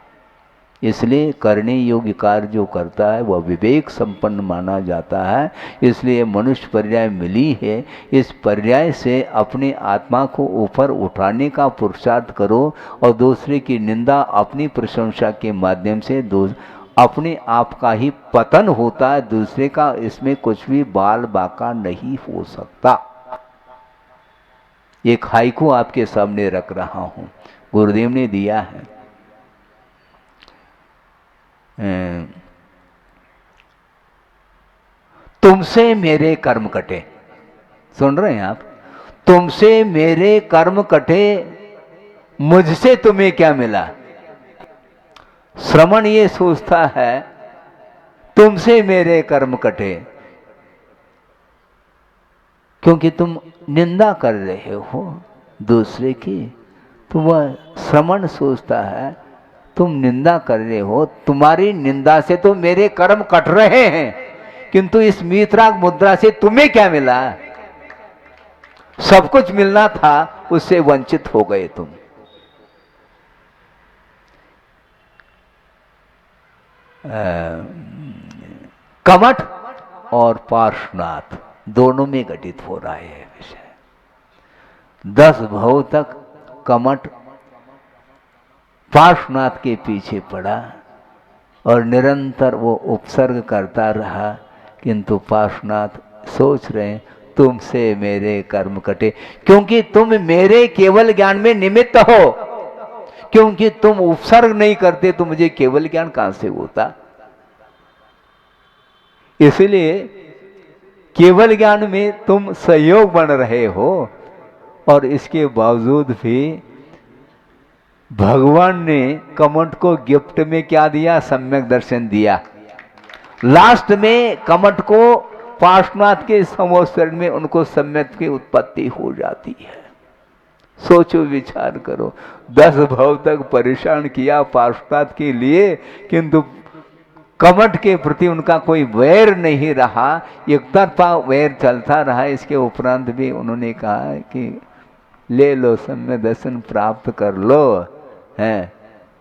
इसलिए करने योग्य कार्य जो करता है वह विवेक संपन्न माना जाता है। इसलिए मनुष्य पर्याय मिली है, इस पर्याय से अपनी आत्मा को ऊपर उठाने का पुरुषार्थ करो और दूसरे की निंदा अपनी प्रशंसा के माध्यम से अपने आप का ही पतन होता है, दूसरे का इसमें कुछ भी बाल बाका नहीं हो सकता। एक हाइकू आपके सामने रख रहा हूं, गुरुदेव ने दिया है। तुमसे मेरे कर्म कटे, सुन रहे हैं आप? तुमसे मेरे कर्म कटे, मुझसे तुम्हें क्या मिला? श्रवण ये सोचता है तुमसे मेरे कर्म कटे, क्योंकि तुम निंदा कर रहे हो दूसरे की। तो वह श्रवण सोचता है तुम निंदा कर रहे हो, तुम्हारी निंदा से तो मेरे कर्म कट रहे हैं, किंतु इस मीतराग मुद्रा से तुम्हें क्या मिला? सब कुछ मिलना था, उससे वंचित हो गए तुम। कमठ और पार्श्वनाथ दोनों में घटित हो रहा है विषय। 10 भव तक कमठ पार्श्वनाथ के पीछे पड़ा और निरंतर वो उपसर्ग करता रहा, किंतु पार्श्वनाथ सोच रहे तुमसे मेरे कर्म कटे, क्योंकि तुम मेरे केवल ज्ञान में निमित्त हो। क्योंकि तुम उपसर्ग नहीं करते तो मुझे केवल ज्ञान कहां से होता? इसलिए केवल ज्ञान में तुम सहयोग बन रहे हो और इसके बावजूद भी भगवान ने कमठ को गिफ्ट में क्या दिया? सम्यक दर्शन दिया। लास्ट में कमठ को पार्श्वनाथ के संवत्सरण में उनको सम्यक की उत्पत्ति हो जाती है। सोचो, विचार करो, 10 भव तक परेशान किया पार्श्वनाथ के लिए, किंतु कमठ के प्रति उनका कोई वैर नहीं रहा, एक तरफा वैर चलता रहा। इसके उपरांत भी उन्होंने कहा कि ले लो, सम्यक दर्शन प्राप्त कर लो हैं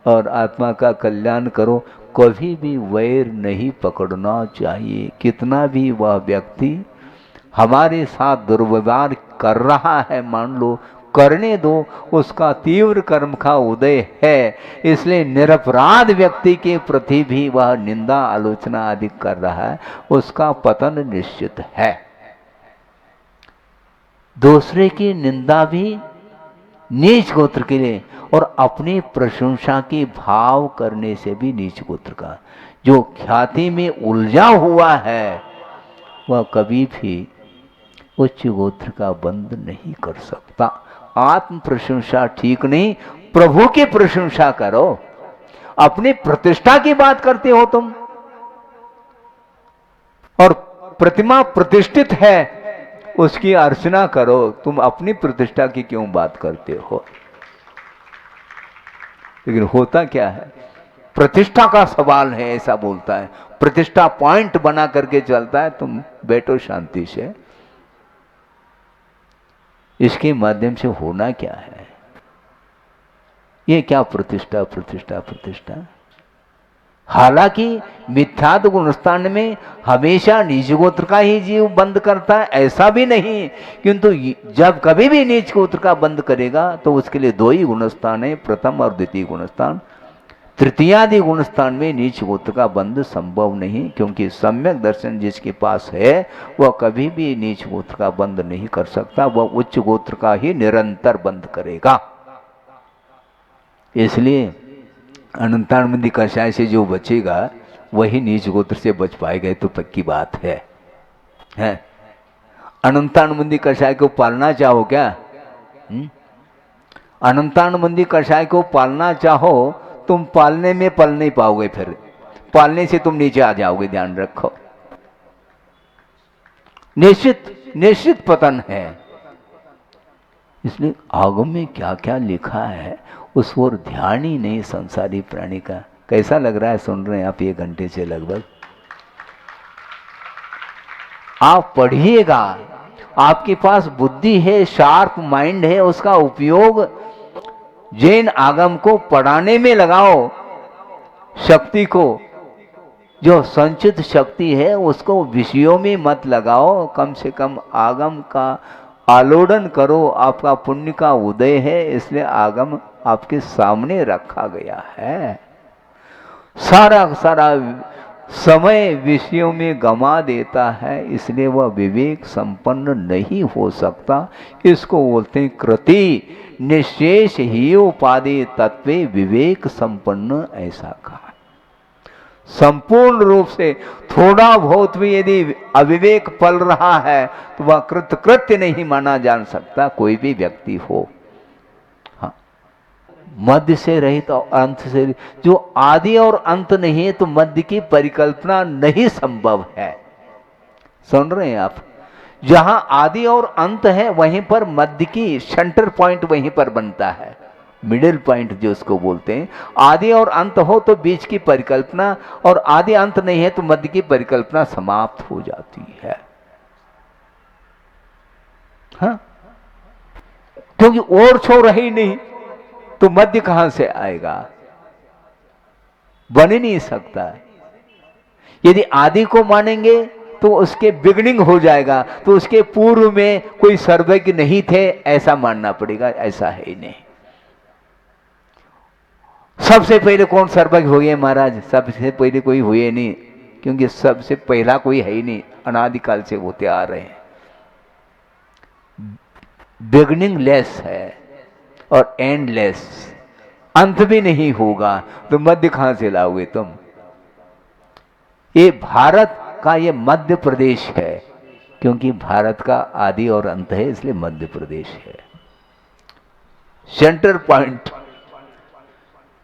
और आत्मा का कल्याण करो। कभी भी वैर नहीं पकड़ना चाहिए। कितना भी वह व्यक्ति हमारे साथ दुर्व्यवहार कर रहा है, मान लो, करने दो, उसका तीव्र कर्म का उदय है, इसलिए निरपराध व्यक्ति के प्रति भी वह निंदा आलोचना आदि कर रहा है, उसका पतन निश्चित है। दूसरे की निंदा भी नीच गोत्र के लिए और अपनी प्रशंसा की भाव करने से भी नीच गोत्र का जो ख्याति में उलझा हुआ है वह कभी भी उच्च गोत्र का बंध नहीं कर सकता। आत्म प्रशंसा ठीक नहीं, प्रभु की प्रशंसा करो। अपनी प्रतिष्ठा की बात करते हो तुम, और प्रतिमा प्रतिष्ठित है उसकी अर्चना करो, तुम अपनी प्रतिष्ठा की क्यों बात करते हो? लेकिन होता क्या है, प्रतिष्ठा का सवाल है ऐसा बोलता है, प्रतिष्ठा पॉइंट बना करके चलता है, तुम बैठो शांति से। इसके माध्यम से होना क्या है? ये क्या प्रतिष्ठा प्रतिष्ठा प्रतिष्ठा? हालांकि मिथ्यात्व गुणस्थान में हमेशा नीच गोत्र का ही जीव बंद करता है, ऐसा भी नहीं, किंतु जब कभी भी नीच गोत्र का बंद करेगा तो उसके लिए दो ही गुणस्थान है, प्रथम और द्वितीय गुणस्थान। तृतीयादि गुणस्थान में नीच गोत्र का बंध संभव नहीं, क्योंकि सम्यक दर्शन जिसके पास है वह कभी भी नीच गोत्र का बंध नहीं कर सकता, वह उच्च गोत्र का ही निरंतर बंध करेगा। इसलिए अनंतानंदी कषाय से जो बचेगा वही नीच गोत्र से बच पाएगा, तो पक्की बात है। अनंतानंदी कषाय को पालना चाहो क्या? अनंतानंदी कषाय को पालना चाहो, तुम पालने में पल नहीं पाओगे, फिर पालने से तुम नीचे आ जाओगे, ध्यान रखो। निश्चित पतन है। इसलिए आगम में क्या क्या लिखा है उस ओर ध्यान ही नहीं संसारी प्राणी का। कैसा लग रहा है सुन रहे हैं आप 1 घंटे से लगभग? आप पढ़िएगा, आपके पास बुद्धि है, शार्प माइंड है, उसका उपयोग जैन आगम को पढ़ाने में लगाओ। शक्ति को, जो संचित शक्ति है उसको विषयों में मत लगाओ, कम से कम आगम का आलोड़न करो। आपका पुण्य का उदय है, इसलिए आगम आपके सामने रखा गया है। सारा समय विषयों में गमा देता है, इसलिए वह विवेक संपन्न नहीं हो सकता। इसको बोलते हैं कृति निशेष ही उपाधि तत्वे विवेक संपन्न, ऐसा कहा। संपूर्ण रूप से थोड़ा बहुत भी यदि अविवेक पल रहा है तो वह कृत्य नहीं माना जा सकता, कोई भी व्यक्ति हो। मध्य से रहित और अंत से रहित, जो आदि और अंत नहीं है तो मध्य की परिकल्पना नहीं संभव है। सुन रहे हैं आप? जहां आदि और अंत है वहीं पर मध्य की सेंटर पॉइंट वहीं पर बनता है, मिडिल पॉइंट जो उसको बोलते हैं। आदि और अंत हो तो बीच की परिकल्पना, और आदि अंत नहीं है तो मध्य की परिकल्पना समाप्त हो जाती है। हाँ, क्योंकि और छोर है ही नहीं तो मध्य कहां से आएगा? बन ही नहीं सकता। यदि आदि को मानेंगे तो उसके बिगनिंग हो जाएगा, तो उसके पूर्व में कोई सर्वज्ञ नहीं थे ऐसा मानना पड़ेगा, ऐसा है ही नहीं। सबसे पहले कौन सर्वज्ञ हो गए महाराज? सबसे पहले कोई हुए नहीं, क्योंकि सबसे पहला कोई है ही नहीं, अनादिकाल से होते आ रहे हैं। बिगनिंग लेस है और एंडलेस, अंत भी नहीं होगा, तो मध्य कहां से लाओगे तुम? ये भारत का ये मध्य प्रदेश है, क्योंकि भारत का आदि और अंत है, इसलिए मध्य प्रदेश है। सेंटर पॉइंट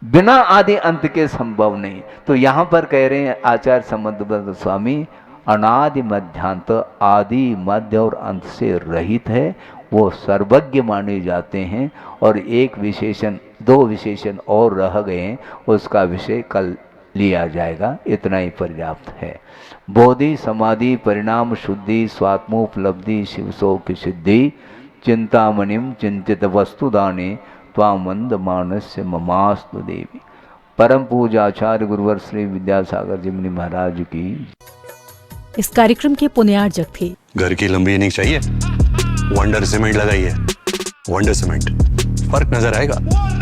बिना आदि अंत के संभव नहीं। तो यहां पर कह रहे हैं आचार्य समंत स्वामी, अनादि मध्यांत आदि मध्य और अंत से रहित है, वो सर्वज्ञ माने जाते हैं। और एक विशेषण, 2 विशेषण और रह गए हैं, उसका विषय कल लिया जाएगा, इतना ही पर्याप्त है। बोधि समाधि परिणाम शुद्धि स्वात्मोपलब्धि शिवशोक सिद्धि चिंतामणिम चिंतित वस्तुदाने त्वामंद मानस्य ममास्तु देवी। परम पूज्य आचार्य गुरुवर श्री विद्यासागर जी मुनि महाराज की। इस कार्यक्रम के पुण्यार्जक थे घर की लंबी इनिंग चाहिए वंडर सीमेंट लगाइए। वंडर सीमेंट, फर्क नजर आएगा।